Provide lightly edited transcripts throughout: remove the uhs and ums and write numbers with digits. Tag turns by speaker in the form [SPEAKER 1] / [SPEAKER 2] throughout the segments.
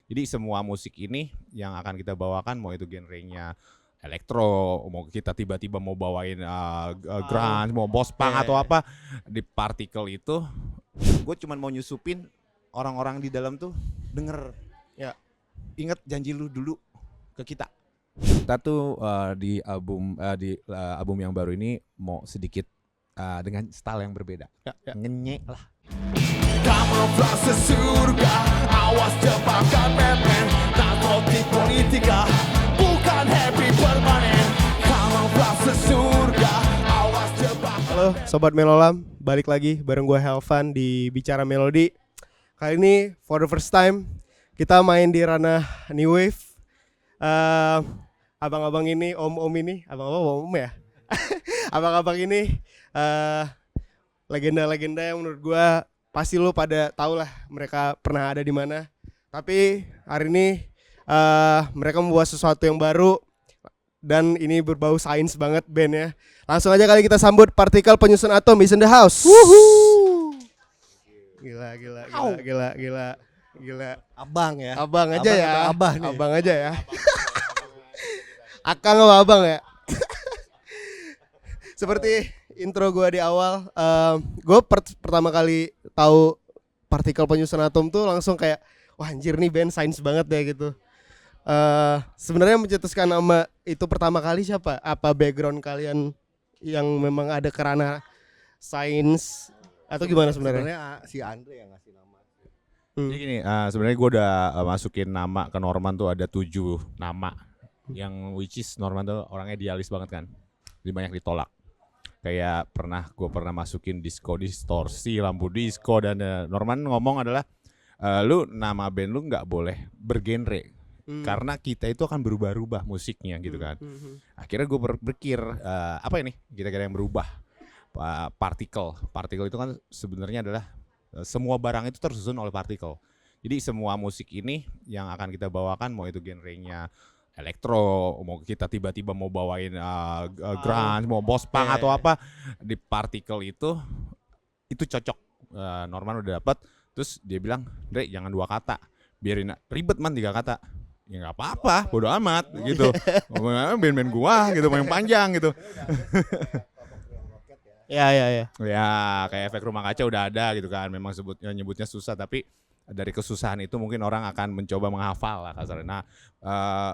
[SPEAKER 1] Jadi semua musik ini yang akan kita bawakan, mau itu genrenya elektro, mau kita tiba-tiba mau bawain grunge, mau boss punk atau apa, di partikel itu gue cuman mau nyusupin orang-orang di dalam tuh denger,
[SPEAKER 2] Ya.
[SPEAKER 1] inget janji lu dulu ke kita. Kita tuh di album yang baru ini mau sedikit dengan style yang berbeda,
[SPEAKER 2] Ya.
[SPEAKER 1] ngenyek lah.
[SPEAKER 3] Kamuflase surga, awas jebakan Batman. Narkotik politika, bukan happy permanen. Kamuflase surga, awas jebakan.
[SPEAKER 2] Halo Sobat Melolam, balik lagi bareng gue Helvan di Bicara Melodi. Kali ini for the first time kita main di ranah New Wave. Abang-abang ini, om-om ini, abang-abang ya. Abang-abang ini legenda-legenda yang menurut gue pasti lo pada tau lah mereka pernah ada di mana. Tapi hari ini mereka membuat sesuatu yang baru dan ini berbau sains banget bandnya. Langsung aja kali kita sambut Partikel Penyusun Atom is in the house. Gila.
[SPEAKER 4] Abang ya.
[SPEAKER 2] Abang aja ya.
[SPEAKER 4] Abah nih.
[SPEAKER 2] Abang aja ya. Akang sama abang ya. Seperti intro gue di awal, gue pertama kali tahu Partikel Penyusun Atom tuh langsung kayak, wah anjir nih band sains banget ya gitu. Sebenarnya mencetuskan nama itu pertama kali siapa? Apa background kalian yang memang ada kerana sains atau gimana sebenarnya?
[SPEAKER 4] Sebenarnya si Andre yang ngasih nama.
[SPEAKER 1] Jadi gini, sebenarnya gue udah masukin nama ke Norman tuh ada 7 nama, yang which is Norman tuh orangnya idealis banget kan, jadi banyak ditolak. Kayak gue pernah masukin disco distorsi, lampu disco, dan Norman ngomong adalah lu nama band lu nggak boleh bergenre, karena kita itu akan berubah-ubah musiknya gitu kan. Akhirnya gue berpikir apa ini kira-kira yang berubah. Partikel itu kan sebenarnya adalah semua barang itu tersusun oleh partikel. Jadi semua musik ini yang akan kita bawakan, mau itu genrenya elektro, mau kita tiba-tiba mau bawain grunge, mau boss punk atau apa, di partikel itu cocok. Norman udah dapat, terus dia bilang, "Dre, jangan 2 kata, biarin ribet man 3 kata." Ya nggak apa-apa, bodo amat gitu. Band-band gua gitu, yang panjang gitu.
[SPEAKER 2] Ya.
[SPEAKER 1] Ya kayak efek rumah kaca udah ada gitu kan. Memang nyebutnya susah, tapi dari kesusahan itu mungkin orang akan mencoba menghafal lah kasarnya. Nah,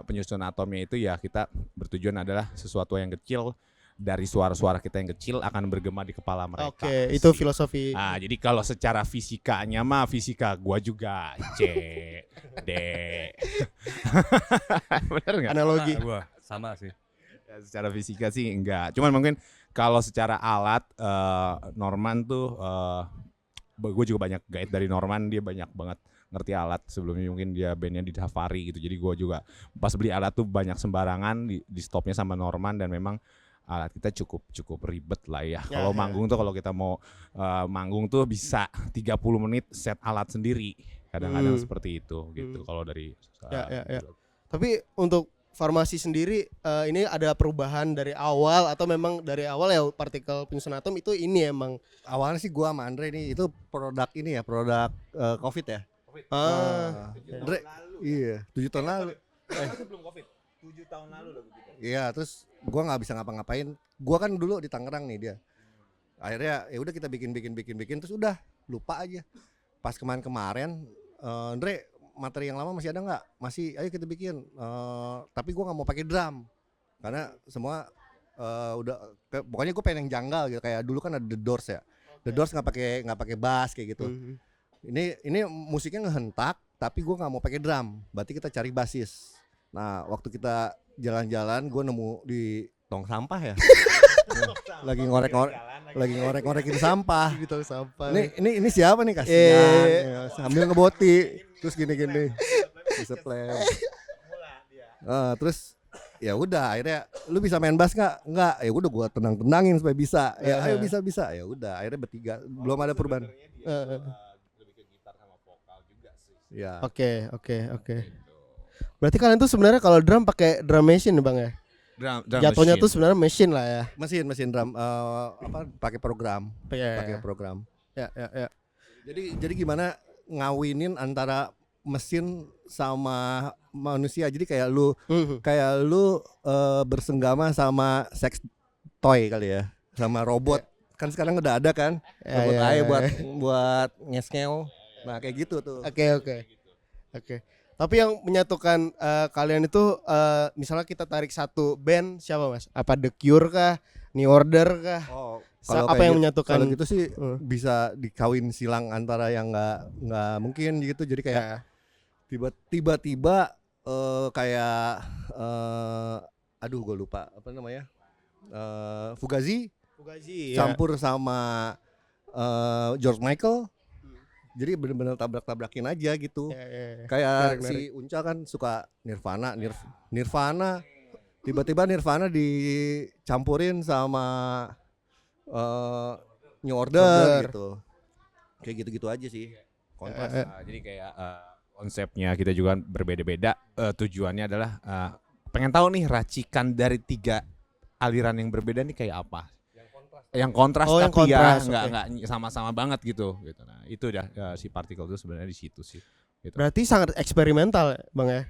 [SPEAKER 1] penyusun atomnya itu ya kita bertujuan adalah sesuatu yang kecil, dari suara-suara kita yang kecil akan bergema di kepala mereka.
[SPEAKER 2] Oke, itu filosofi.
[SPEAKER 1] Nah, jadi kalau secara fisikanya mah fisika gua juga C, D. Bener nggak?
[SPEAKER 2] Analogi.
[SPEAKER 4] Gua sama sih.
[SPEAKER 1] Ya, secara fisika sih enggak. Cuman mungkin kalau secara alat Norman tuh gue juga banyak guide dari Norman, dia banyak banget ngerti alat. Sebelumnya mungkin dia bandnya di Safari gitu, jadi gue juga pas beli alat tuh banyak sembarangan, di stopnya sama Norman, dan memang alat kita cukup ribet lah ya. Kalau manggung tuh, kalau kita mau manggung tuh bisa 30 menit set alat sendiri, kadang-kadang seperti itu gitu. Kalau dari
[SPEAKER 2] Ya. Tapi untuk Farmasi sendiri ini ada perubahan dari awal atau memang dari awal ya Partikel Penyusun Atom itu ini emang
[SPEAKER 4] Awalnya sih gua sama Andre nih itu produk ini ya, produk Covid ya. Andre, iya, 7 tahun lalu.
[SPEAKER 1] Sebelum Covid, 7 tahun lalu lah begitu.
[SPEAKER 4] Iya, terus gua nggak bisa ngapa-ngapain. Gua kan dulu di Tangerang nih dia. Akhirnya ya udah kita bikin terus udah lupa aja. Pas kemarin Andre, materi yang lama masih ada nggak? Masih, ayo kita bikin. Tapi gue nggak mau pakai drum karena semua pokoknya gue pengen yang janggal gitu. Kayak dulu kan ada The Doors ya. The Doors nggak pakai bass kayak gitu. Ini musiknya ngehentak, tapi gue nggak mau pakai drum. Berarti kita cari basis. Nah waktu kita jalan-jalan, gue nemu di tong sampah ya. lagi ngorek-ngorekin sampah.
[SPEAKER 2] gitu sampah.
[SPEAKER 4] Ini siapa nih, kasihan ya, sambil ngeboti terus gini diseplem. Terus ya udah akhirnya lu bisa main bass nggak ya udah gua tenangin supaya bisa ya ayo bisa ya udah akhirnya bertiga belum ada perubahan.
[SPEAKER 1] Lebih ke gitar sama vokal juga sih.
[SPEAKER 4] Ya.
[SPEAKER 2] Oke. Berarti kalian tuh sebenarnya kalau drum pakai drum machine bang ya?
[SPEAKER 1] Drum
[SPEAKER 2] Jatuhnya
[SPEAKER 1] machine.
[SPEAKER 2] tuh sebenarnya mesin lah ya.
[SPEAKER 4] mesin drum pakai program.
[SPEAKER 2] Ya.
[SPEAKER 4] Pakai program.
[SPEAKER 2] Ya.
[SPEAKER 4] Jadi gimana ngawinin antara mesin sama manusia. Jadi kayak lu
[SPEAKER 2] Mhm.
[SPEAKER 4] bersenggama sama sex toy kali ya, sama robot. Kan sekarang udah ada kan
[SPEAKER 2] Ya,
[SPEAKER 4] robot
[SPEAKER 2] ya,
[SPEAKER 4] AI
[SPEAKER 2] ya,
[SPEAKER 4] buat ngesngel. Nah kayak gitu tuh.
[SPEAKER 2] Oke. Tapi yang menyatukan kalian itu misalnya kita tarik satu band siapa Mas? Apa The Cure kah? New Order kah?
[SPEAKER 4] Oh,
[SPEAKER 2] Apa yang menyatukan?
[SPEAKER 4] Kalau gitu sih
[SPEAKER 2] Hmm.
[SPEAKER 4] bisa dikawin silang antara yang nggak mungkin gitu. Jadi kayak
[SPEAKER 2] Ya.
[SPEAKER 4] tiba-tiba kayak aduh gue lupa apa namanya, Fugazi
[SPEAKER 2] Fugazi
[SPEAKER 4] campur sama George Michael. Jadi bener-bener tabrak-tabrakin aja gitu.
[SPEAKER 2] Ya.
[SPEAKER 4] Kayak
[SPEAKER 2] Menarik.
[SPEAKER 4] si Unca kan suka Nirvana, tiba-tiba Nirvana dicampurin sama New Order gitu. Kayak gitu-gitu aja sih. Kontras.
[SPEAKER 1] Jadi kayak konsepnya kita juga berbeda-beda. Tujuannya adalah pengen tahu nih racikan dari 3 aliran yang berbeda nih kayak apa. Yang kontras
[SPEAKER 2] Oh, yang
[SPEAKER 1] tapi
[SPEAKER 2] kontras,
[SPEAKER 1] ya
[SPEAKER 2] oke.
[SPEAKER 1] nggak sama-sama banget gitu. Nah itu dah si partikel itu sebenarnya di situ sih. Gitu.
[SPEAKER 2] Berarti sangat eksperimental ya, Bang ya.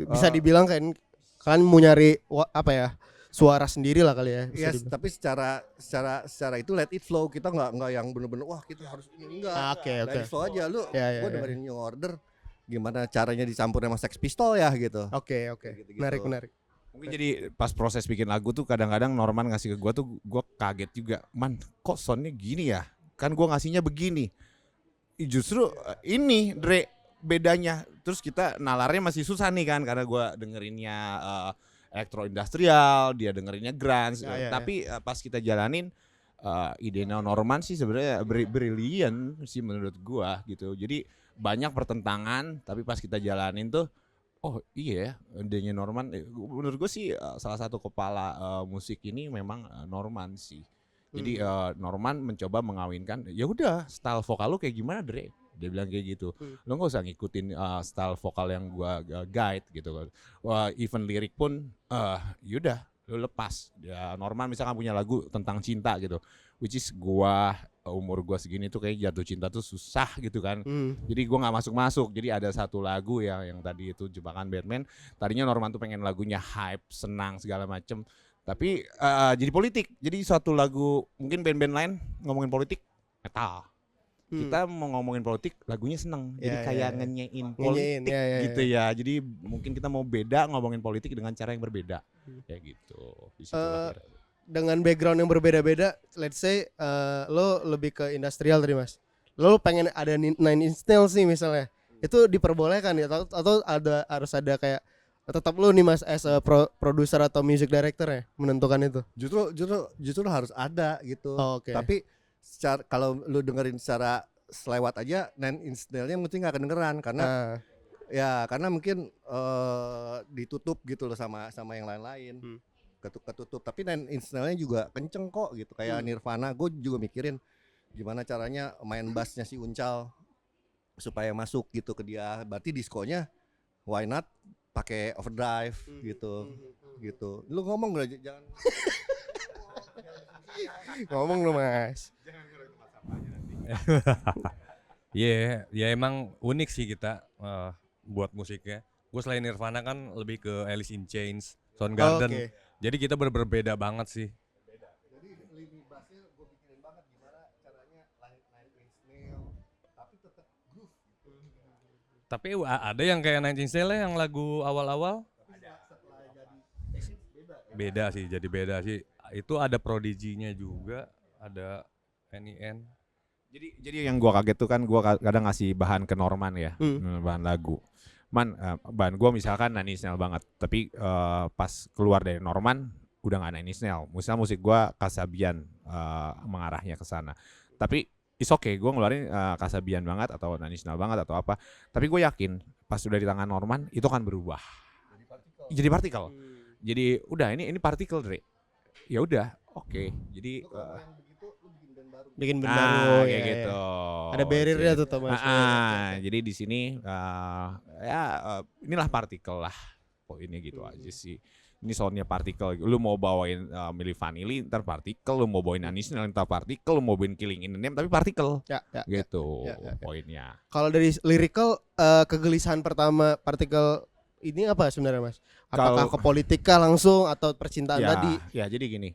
[SPEAKER 2] Bisa
[SPEAKER 4] Ah.
[SPEAKER 2] dibilang kan kalian mau nyari apa ya? Suara sendiri lah kali ya. bisa
[SPEAKER 4] Yes,
[SPEAKER 2] dibilang.
[SPEAKER 4] tapi secara itu let it flow. Kita nggak yang bener-bener wah kita harus ini enggak.
[SPEAKER 2] Oke.
[SPEAKER 4] Let it flow aja lu.
[SPEAKER 2] Ya.
[SPEAKER 4] Gua dengerin New Order gimana caranya dicampur sama Sex Pistol ya gitu.
[SPEAKER 2] Oke.
[SPEAKER 4] Gitu-gitu.
[SPEAKER 2] Menarik.
[SPEAKER 1] Mungkin jadi pas proses bikin lagu tuh kadang-kadang Norman ngasih ke gue tuh gue kaget juga. Man kok soundnya gini ya? Kan gue ngasihnya begini. Justru ini Dre bedanya. Terus kita nalarnya masih susah nih kan karena gue dengerinnya elektro industrial, dia dengerinnya grunge.
[SPEAKER 2] Ya.
[SPEAKER 1] Tapi pas kita jalanin idenya Norman sih sebenarnya brilian sih menurut gue gitu. Jadi banyak pertentangan tapi pas kita jalanin tuh oh iya ya, idenya Norman. Menurut gue sih salah satu kepala musik ini memang Norman sih. Jadi Norman mencoba mengawinkan, ya udah style vokal lu kayak gimana Dre? Dia bilang kayak gitu. Lo nggak usah ngikutin style vokal yang gua guide gitu kan. Even lirik pun yaudah lu lepas. Ya, Norman misalkan punya lagu tentang cinta gitu, which is umur gua segini tuh kayak jatuh cinta tuh susah gitu kan. Jadi gua nggak masuk. Jadi ada satu lagu yang tadi itu Jebakan Batman. Tadinya Norman tuh pengen lagunya hype, senang segala macem. Tapi jadi politik. Jadi suatu lagu mungkin band-band lain ngomongin politik metal. Kita mau ngomongin politik lagunya seneng. Jadi kayak ngenyein politik gitu ya. Jadi mungkin kita mau beda ngomongin politik dengan cara yang berbeda. Kayak gitu. Di situ akhirnya.
[SPEAKER 2] Dengan background yang berbeda-beda, let's say lo lebih ke industrial tadi Mas. Lo pengen ada Nine Inch Nails nih misalnya. Itu diperbolehkan ya atau harus ada kayak tetap lo nih Mas as a producer atau music director ya menentukan itu.
[SPEAKER 4] Justru harus ada gitu.
[SPEAKER 2] Oh, oke.
[SPEAKER 4] Tapi kalau lu dengerin secara selewat aja Nine Inch Nails-nya mungkin nggak kedengeran karena karena mungkin ditutup gitu loh sama yang lain-lain. Ketutup. Tapi Nine Inch Nails-nya juga kenceng kok gitu kayak Nirvana. Gue juga mikirin gimana caranya main bassnya si Uncal supaya masuk gitu ke dia. Berarti diskonya why not pakai overdrive gitu. Lu ngomong gak jangan
[SPEAKER 2] Ngomong lo Mas.
[SPEAKER 5] Ya emang unik sih kita buat musiknya. Gue selain Nirvana kan lebih ke Alice in Chains, Soundgarden.
[SPEAKER 2] Oke.
[SPEAKER 5] Jadi kita berbeda banget sih.
[SPEAKER 4] Jadi lini bassnya gue pikirin banget gimana caranya Nine Inch Nails tapi tetap groove.
[SPEAKER 5] Tapi ada yang kayak Nine Inch Nails yang lagu awal-awal beda sih, jadi beda sih. Itu ada Prodigy-nya juga, ada NIN.
[SPEAKER 1] Jadi yang gua kaget tuh kan gua kadang ngasih bahan ke Norman ya, bahan lagu. Bahan gua misalkan Nine Inch Nails banget, tapi pas keluar dari Norman udah nggak Nine Inch Nails. Misalnya musik gua Kasabian mengarahnya ke sana. Tapi it's okay, gua ngeluarin Kasabian banget atau Nine Inch Nails banget atau apa. Tapi gue yakin pas udah di tangan Norman itu kan berubah. Jadi partikel. Jadi udah ini partikel Dre. Ya udah, oke. Jadi
[SPEAKER 2] Bikin band baru
[SPEAKER 1] kayak
[SPEAKER 2] ya,
[SPEAKER 1] gitu.
[SPEAKER 2] Ada barrier-nya tuh Thomas.
[SPEAKER 1] Jadi di sini inilah partikel lah. Poinnya gitu aja sih. ini soundnya partikel. Lu mau bawain Milli Vanilli ntar partikel, lu mau bawain Anis ntar partikel, lu mau bawain Killing in the Name tapi partikel.
[SPEAKER 2] Ya.
[SPEAKER 1] Gitu
[SPEAKER 2] ya.
[SPEAKER 1] poinnya.
[SPEAKER 2] Kalau dari lyrical kegelisahan pertama partikel ini apa sebenarnya Mas? Apakah
[SPEAKER 1] Kalau-
[SPEAKER 2] ke politika langsung atau percintaan
[SPEAKER 1] Ya,
[SPEAKER 2] tadi?
[SPEAKER 1] ya jadi gini,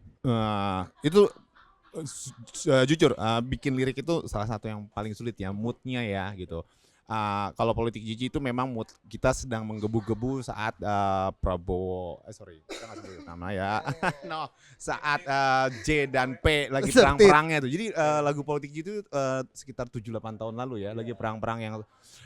[SPEAKER 1] itu jujur bikin lirik itu salah satu yang paling sulit ya, moodnya ya gitu. Kalau politik jijik itu memang mood kita sedang menggebu-gebu saat Prabowo, kita nggak sebut nama ya, no, saat J dan P lagi
[SPEAKER 2] Setit.
[SPEAKER 1] perang-perangnya tuh. Jadi lagu politik itu sekitar 7-8 tahun lalu ya, lagi perang-perang yang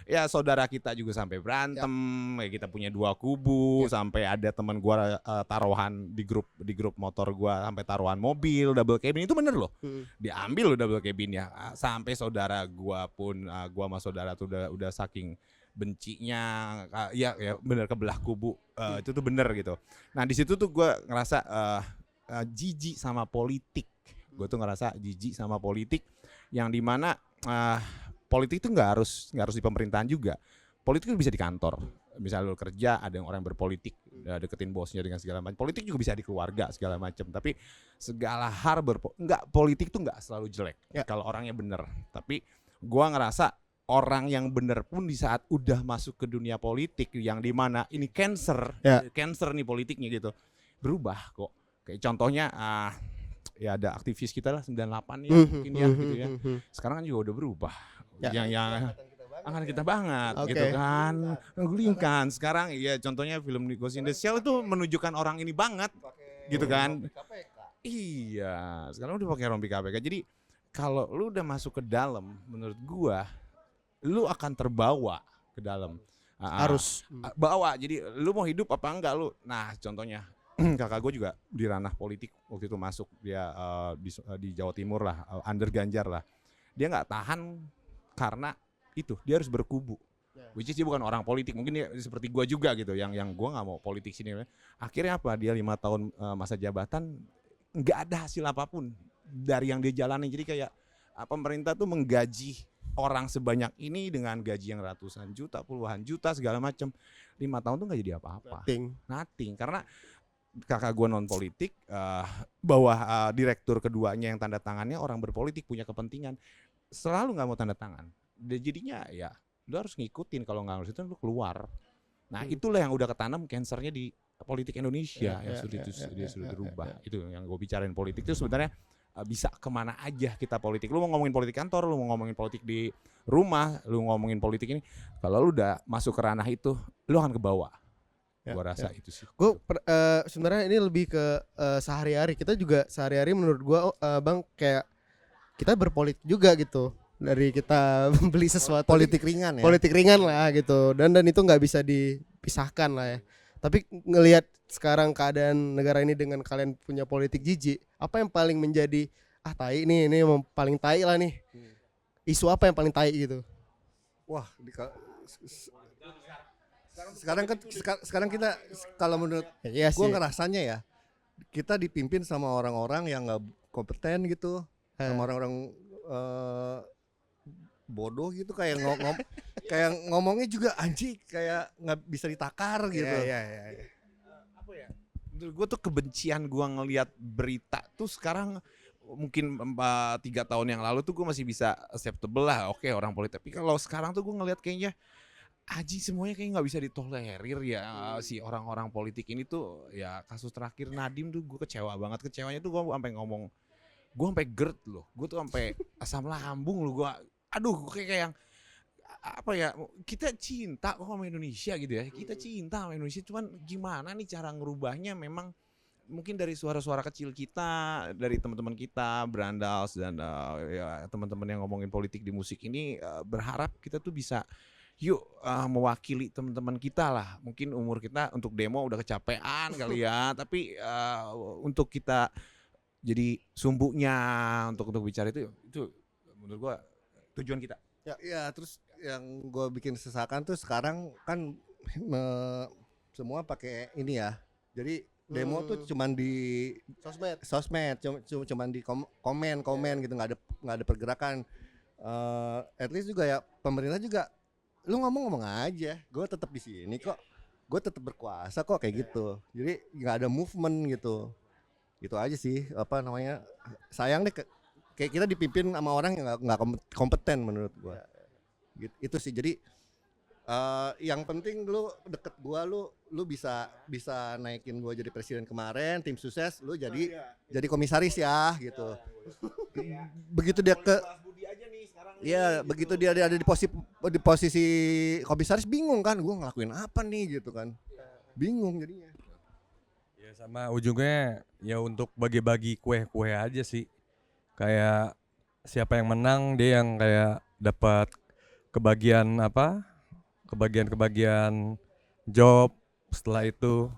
[SPEAKER 1] ya saudara kita juga sampai berantem, ya kita punya 2 kubu, sampai ada teman gua taruhan di grup motor gua sampai taruhan mobil double cabin itu bener loh. Diambil loh double cabinnya sampai saudara gua pun gua sama saudara tuh udah saking bencinya ya bener kebelah kubu itu tuh bener gitu. Nah di situ tuh gua ngerasa jijik sama politik. Gue tuh ngerasa jijik sama politik yang dimana politik itu nggak harus di pemerintahan juga. Politik itu bisa di kantor. Misalnya lu kerja, ada yang orang berpolitik, deketin bosnya dengan segala macam. Politik juga bisa di keluarga segala macam. Tapi segala hal politik tuh nggak selalu jelek kalau orangnya bener. Tapi gua ngerasa orang yang bener pun di saat udah masuk ke dunia politik yang dimana ini cancer nih politiknya gitu, berubah kok. Kayak contohnya ya ada aktivis kita lah 98 ya mungkin ya gitu ya. Sekarang kan juga udah berubah. Yang akan kita banget gitu kan. Menggulingkan. Sekarang ya contohnya film Ghost in the Shell itu menunjukkan orang ini banget gitu kan. Iya, sekarang udah pakai rompi KPK. Jadi kalau lu udah masuk ke dalam menurut gua lu akan terbawa ke dalam.
[SPEAKER 2] Harus
[SPEAKER 1] bawa. Jadi lu mau hidup apa enggak lu. Nah, contohnya kakak gue juga di ranah politik waktu itu masuk dia di Jawa Timur lah, under Ganjar lah. Dia nggak tahan karena itu dia harus berkubu. Which is dia bukan orang politik, mungkin dia seperti gue juga gitu, yang gue nggak mau politik sini. Akhirnya apa? Dia 5 tahun masa jabatan nggak ada hasil apapun dari yang dia jalani. Jadi kayak pemerintah tuh menggaji orang sebanyak ini dengan gaji yang ratusan juta, puluhan juta segala macam. 5 tahun tuh nggak jadi apa-apa. Nothing. Karena kakak gue non politik, bahwa direktur keduanya yang tanda tangannya orang berpolitik punya kepentingan, selalu nggak mau tanda tangan. Dan jadinya ya lu harus ngikutin, kalau nggak harus itu lu keluar. Nah itulah yang udah ketanam cancernya di politik Indonesia yang sudah dirubah. Itu yang gue bicarain, politik itu sebenarnya bisa kemana aja kita politik. Lu mau ngomongin politik kantor, lu mau ngomongin politik di rumah, lu ngomongin politik ini, kalau lu udah masuk ke ranah itu, lu akan ke bawah. Gua rasa itu sih.
[SPEAKER 2] Gue sebenarnya ini lebih ke sehari-hari. Kita juga sehari-hari menurut gue Bang kayak kita berpolitik juga gitu. Dari kita beli sesuatu
[SPEAKER 4] Politik ringan ya.
[SPEAKER 2] politik ringan lah gitu. Dan itu nggak bisa dipisahkan lah ya. Tapi ngelihat sekarang keadaan negara ini dengan kalian punya politik jijik, apa yang paling menjadi tai nih, ini yang paling tai lah nih. Isu apa yang paling tai gitu?
[SPEAKER 4] Wah, sekarang kita kalau menurut
[SPEAKER 2] Iya
[SPEAKER 4] gue
[SPEAKER 2] sih.
[SPEAKER 4] ngerasanya ya, kita dipimpin sama orang-orang yang nggak kompeten gitu, sama orang-orang bodoh gitu, kayak kayak ngomongnya juga anjing, kayak nggak bisa ditakar gitu.
[SPEAKER 1] Apa ya? Menurut gue tuh kebencian gue ngelihat berita tuh sekarang mungkin 3 tahun yang lalu tuh gue masih bisa acceptable lah, oke orang politik. Tapi kalau sekarang tuh gue ngelihat kayaknya semuanya kayak nggak bisa ditolerir ya. Si orang-orang politik ini tuh ya, kasus terakhir Nadiem tuh gue kecewa banget. Kecewanya tuh gue sampai ngomong, gue sampai GERD loh, gue tuh sampai asam lambung loh, gue kayak yang apa ya, kita cinta kok sama Indonesia gitu ya, kita cinta sama Indonesia, cuman gimana nih cara ngerubahnya. Memang mungkin dari suara-suara kecil kita, dari teman-teman kita Brandals dan ya teman-teman yang ngomongin politik di musik ini, berharap kita tuh bisa mewakili teman-teman kita lah. Mungkin umur kita untuk demo udah kecapean kali ya, tapi untuk kita jadi sumbunya untuk bicara itu menurut gua tujuan kita.
[SPEAKER 4] Ya, terus yang gue bikin sesakan tuh sekarang kan semua pakai ini ya. Jadi demo tuh cuman di sosmed, cuman di komen gitu, nggak ada pergerakan. At least juga ya pemerintah juga, lu ngomong aja, gue tetap di sini kok. gue tetap berkuasa kok kayak gitu. Jadi nggak ada movement gitu. Itu aja sih apa namanya. Sayang deh kayak kita dipimpin sama orang yang nggak kompeten menurut gue. Gitu, itu sih. Jadi yang penting lu deket gua, lu bisa naikin gua jadi presiden kemarin, tim sukses, lu jadi komisaris ya gitu. Begitu dia ke Iya, begitu dia ada di posisi komisaris bingung kan, gua ngelakuin apa nih gitu kan. Bingung jadinya.
[SPEAKER 5] Ya sama ujungnya ya untuk bagi-bagi kue-kue aja sih. Kayak siapa yang menang dia yang kayak dapat kebagian apa? Kebagian job setelah itu.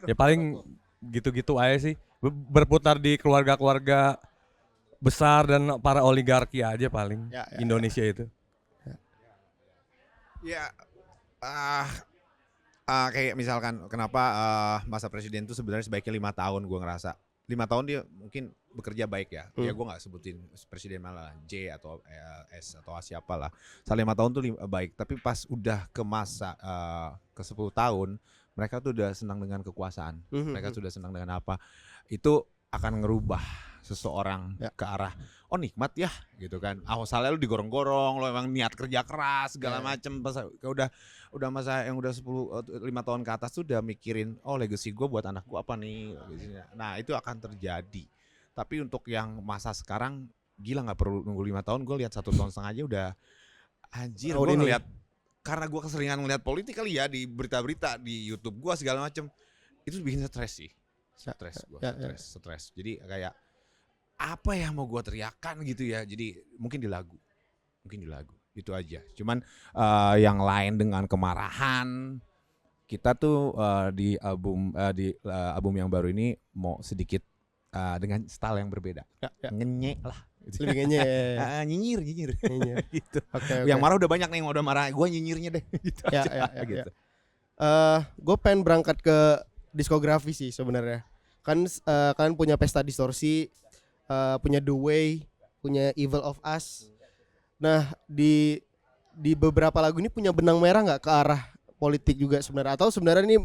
[SPEAKER 5] Ya paling gitu-gitu aja sih. Berputar di keluarga-keluarga besar dan para oligarki aja paling Indonesia itu.
[SPEAKER 1] Ya, kayak misalkan kenapa masa presiden itu sebenarnya sebaiknya 5 tahun, gue ngerasa 5 tahun dia mungkin bekerja baik ya. Ya gue nggak sebutin presiden malah J atau S atau siapa lah. 5 tahun tuh baik. Tapi pas udah ke masa ke 10 tahun, mereka tuh udah senang dengan kekuasaan. Mereka sudah senang dengan apa? Itu akan ngerubah seseorang ke arah nikmat ya gitu kan. Awalnya lu digorong-gorong, lu emang niat kerja keras segala macem. Pas udah masa yang udah 5 tahun ke atas tuh udah mikirin legacy gue buat anak gue apa nih. Nah itu akan terjadi. Tapi untuk yang masa sekarang gila nggak perlu nunggu 5 tahun. Gue lihat 1 tahun setengah aja udah anjir. Gue ngeliat karena gue keseringan ngeliat politik kali ya di berita-berita di YouTube gue segala macem. Itu bikin stres sih. Stres. Jadi kayak apa yang mau gue teriakan gitu ya. Jadi mungkin di lagu itu aja. Cuman yang lain dengan kemarahan, kita tuh di album yang baru ini mau sedikit dengan style yang berbeda. Ngenyek lah.
[SPEAKER 2] Lebih ngenyek.
[SPEAKER 1] Nyinyir. Gitu.
[SPEAKER 2] Okay.
[SPEAKER 1] Yang marah udah banyak nih, yang udah marah gue nyinyirnya deh. Gitu aja. Gitu.
[SPEAKER 2] Gue pengen berangkat ke diskografi sih sebenarnya. Kan kalian punya Pesta Distorsi, punya The Way, punya Evil of Us. Nah di beberapa lagu ini punya benang merah nggak ke arah politik juga sebenarnya, atau sebenarnya ini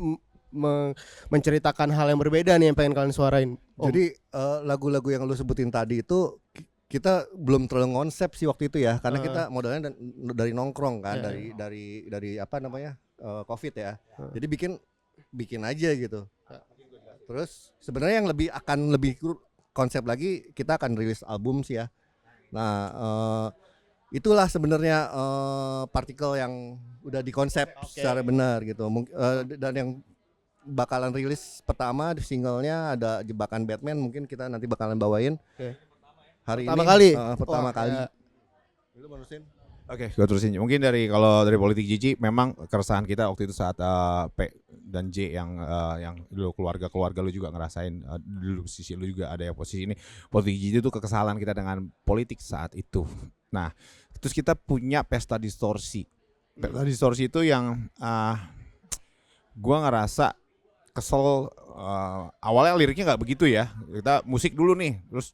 [SPEAKER 2] menceritakan hal yang berbeda nih yang pengen kalian suarain?
[SPEAKER 4] Jadi lagu-lagu yang lu sebutin tadi itu kita belum terlalu konsep sih waktu itu ya, karena kita modalnya dari nongkrong kan, dari apa namanya COVID ya. Jadi bikin aja gitu. Terus sebenarnya yang akan lebih konsep lagi, kita akan rilis album sih ya. Nah itulah sebenarnya partikel yang udah dikonsep secara benar gitu. Dan yang bakalan rilis pertama di singlenya ada Jebakan Batman, mungkin kita nanti bakalan bawain hari pertama kali. Lu menerusin?
[SPEAKER 1] Oke, gue terusin. Mungkin kalau dari politik Gigi, memang keresahan kita waktu itu saat P dan J yang dulu keluarga lu juga ngerasain, dulu sisi lu juga ada yang posisi ini. Politik Gigi itu kekesalan kita dengan politik saat itu. Nah, terus kita punya Pesta Distorsi. Pesta Distorsi itu yang gue ngerasa kesel. Awalnya liriknya nggak begitu ya. Kita musik dulu nih, terus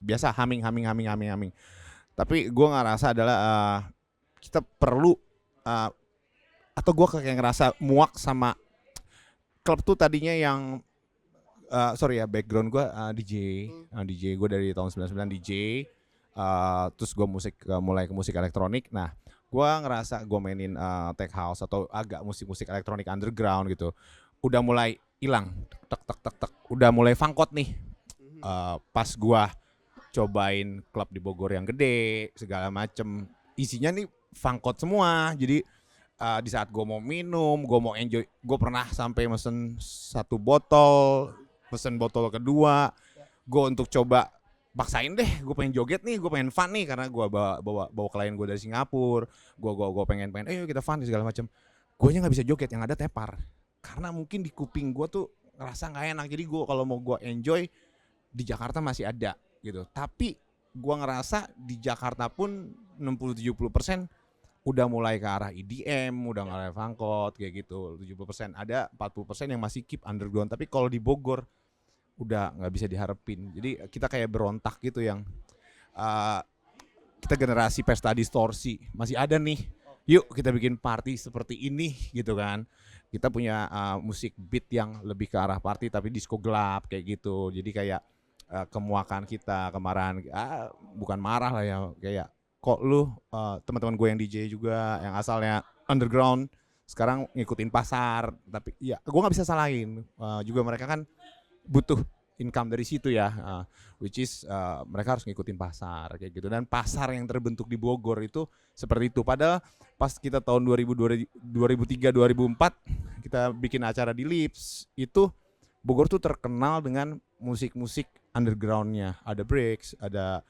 [SPEAKER 1] biasa humming. Tapi gue ngerasa adalah kita perlu atau gue kayak ngerasa muak sama klub tuh tadinya yang background gue DJ gue dari tahun 99 DJ, terus gue mulai ke musik elektronik. Nah gue ngerasa gue mainin tech house atau agak musik elektronik underground gitu, udah mulai hilang, tek, udah mulai fangkot nih. Pas gue cobain klub di Bogor yang gede segala macem, isinya nih fangkot semua. Jadi di saat gue mau minum, gue mau enjoy, gue pernah sampai mesen 1 botol, pesen botol kedua, gue untuk coba paksain deh, gue pengen joget nih, gue pengen fun nih, karena gue bawa klien gue dari Singapura, gue pengen ayo kita fun segala macem. Gue nya nggak bisa joget, yang ada tepar, karena mungkin di kuping gue tuh ngerasa nggak enak. Jadi gue kalau mau gue enjoy di Jakarta masih ada gitu, tapi gua ngerasa di Jakarta pun 60-70% udah mulai ke arah EDM, udah mulai fangkot kayak gitu. 70% ada, 40% yang masih keep underground. Tapi kalau di Bogor udah nggak bisa diharapin. Jadi kita kayak berontak gitu, yang kita generasi Pesta Distorsi masih ada nih. yuk kita bikin party seperti ini gitu kan. Kita punya musik beat yang lebih ke arah party tapi disco gelap kayak gitu. Jadi kayak kemuakan kita kemarahan, bukan marah lah ya, kayak kok lu teman-teman gue yang DJ juga yang asalnya underground sekarang ngikutin pasar, tapi ya gue nggak bisa salahin, juga mereka kan butuh income dari situ ya, which is mereka harus ngikutin pasar kayak gitu, dan pasar yang terbentuk di Bogor itu seperti itu. Padahal pas kita tahun 2003 2004 kita bikin acara di Lips itu, Bogor tuh terkenal dengan musik-musik undergroundnya, ada breaks, ada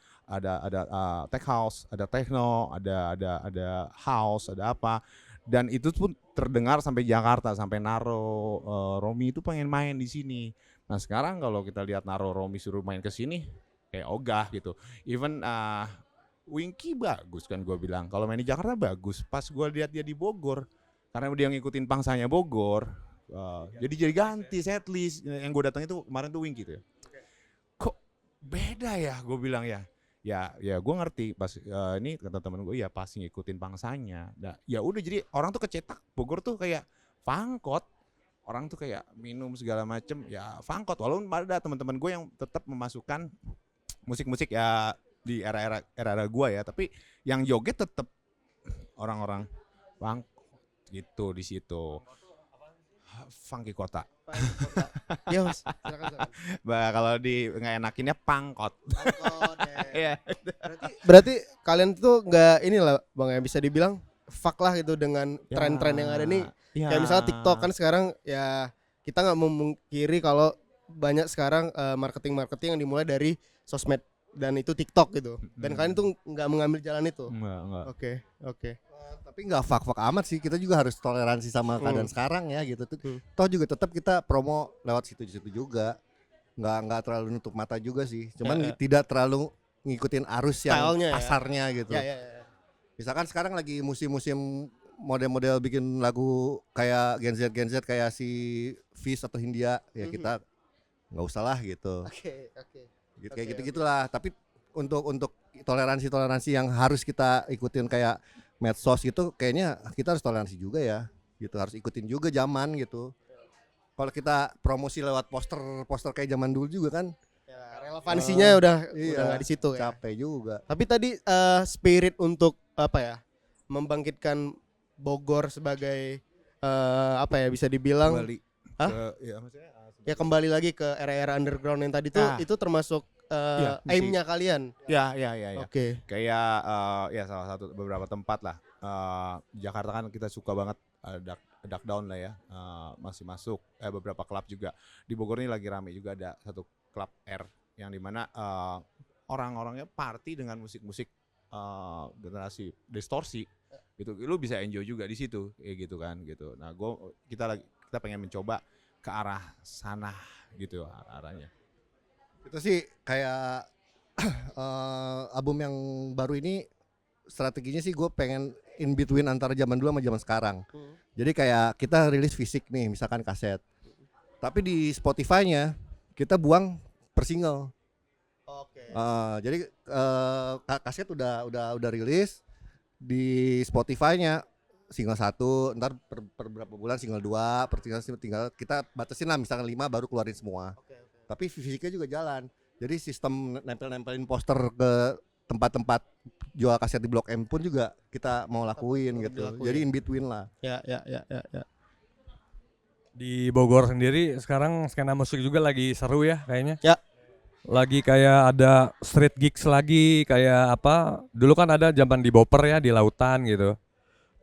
[SPEAKER 1] tech house, ada techno, ada house, ada apa, dan itu pun terdengar sampai Jakarta, sampai Naro, Romi itu pengen main di sini. Nah sekarang kalau kita lihat Naro, Romi suruh main ke sini kayak ogah gitu. Even Winky bagus kan gue bilang, kalau main di Jakarta bagus. Pas gue lihat dia di Bogor, karena dia ngikutin pangsanya Bogor, jadi ganti setlist. Yang gue datang itu kemarin tuh Winky tuh ya. Kok beda ya, gue bilang ya. Ya gue ngerti pas ini kata temen gue, ya pasti ngikutin pangsanya. Nah, ya udah, jadi orang tuh kecetak Bogor tuh kayak fangkot. Orang tuh kayak minum segala macem ya fangkot. Walaupun ada teman-teman gue yang tetap memasukkan musik-musik ya di era gue ya, tapi yang joget tetap orang-orang fangkot gitu di situ. Funky kota.
[SPEAKER 2] Iya Mas, silakan.
[SPEAKER 1] Kalau di nggak enakinnya pangkot.
[SPEAKER 2] Pangkot,
[SPEAKER 1] Iya.
[SPEAKER 2] Berarti kalian tuh nggak inilah Bang ya, bisa dibilang fuck lah gitu dengan
[SPEAKER 1] Ya.
[SPEAKER 2] tren-tren yang ada nih.
[SPEAKER 1] Ya.
[SPEAKER 2] Kayak misalnya TikTok kan sekarang ya, kita nggak memungkiri kalau banyak sekarang marketing yang dimulai dari sosmed dan itu TikTok gitu. Dan kalian tuh nggak mengambil jalan itu.
[SPEAKER 1] Enggak.
[SPEAKER 2] Oke.
[SPEAKER 4] Tapi nggak fak-fak amat sih, kita juga harus toleransi sama keadaan sekarang ya gitu. Toh juga tetap kita promo lewat situ-situ juga, nggak terlalu nutup mata juga sih. Cuman tidak terlalu ngikutin arus yang
[SPEAKER 2] Stylenya ya.
[SPEAKER 4] pasarnya gitu.
[SPEAKER 2] Ya.
[SPEAKER 4] Misalkan sekarang lagi musim-musim model-model bikin lagu kayak Gen Z kayak si Fish atau Hindia ya, kita nggak usah lah gitu.
[SPEAKER 2] Oke.
[SPEAKER 4] Gitu kayak gitu-gitulah. Tapi untuk toleransi yang harus kita ikutin kayak medsos gitu, kayaknya kita harus toleransi juga ya. Gitu, harus ikutin juga zaman gitu. Kalau kita promosi lewat poster kayak zaman dulu juga kan
[SPEAKER 2] Ya, relevansinya udah nggak di situ ya.
[SPEAKER 4] capek juga.
[SPEAKER 2] Tapi tadi spirit untuk apa ya, membangkitkan Bogor sebagai apa ya, bisa dibilang
[SPEAKER 1] Kembali
[SPEAKER 2] Hah?
[SPEAKER 1] ya maksudnya
[SPEAKER 2] ya kembali lagi ke era-era underground yang tadi tuh,
[SPEAKER 1] Ah.
[SPEAKER 2] itu termasuk
[SPEAKER 1] Iya,
[SPEAKER 2] aim-nya kalian.
[SPEAKER 1] ya.
[SPEAKER 2] Oke.
[SPEAKER 1] Kayak ya salah satu beberapa tempat lah. Di Jakarta kan kita suka banget Duck Down lah ya. Masih masuk beberapa klub juga. Di Bogor ini lagi rame juga, ada satu klub R yang dimana orang-orangnya party dengan musik-musik generasi distorsi gitu. Lu bisa enjoy juga di situ kayak gitu kan gitu. Nah, kita pengen mencoba ke arah sana gitu arahnya.
[SPEAKER 4] Itu sih kayak album yang baru ini strateginya sih gue pengen in between antara zaman dulu sama zaman sekarang. Jadi kayak kita rilis fisik nih, misalkan kaset. Tapi di Spotify-nya kita buang per single.
[SPEAKER 2] Oke.
[SPEAKER 4] Jadi kaset udah rilis di Spotify-nya single 1, ntar per berapa bulan single 2, per tinggal kita batasin lah, misalkan 5 baru keluarin semua. Tapi fisiknya juga jalan. Jadi sistem nempelin poster ke tempat-tempat jual kaset di Blok M pun juga kita mau lakuin gitu. Jadi in between lah.
[SPEAKER 2] Ya.
[SPEAKER 5] Di Bogor sendiri sekarang skena musik juga lagi seru ya kayaknya.
[SPEAKER 2] Ya.
[SPEAKER 5] Lagi kayak ada street gigs lagi, kayak apa? Dulu kan ada zaman di Boper ya, di lautan gitu.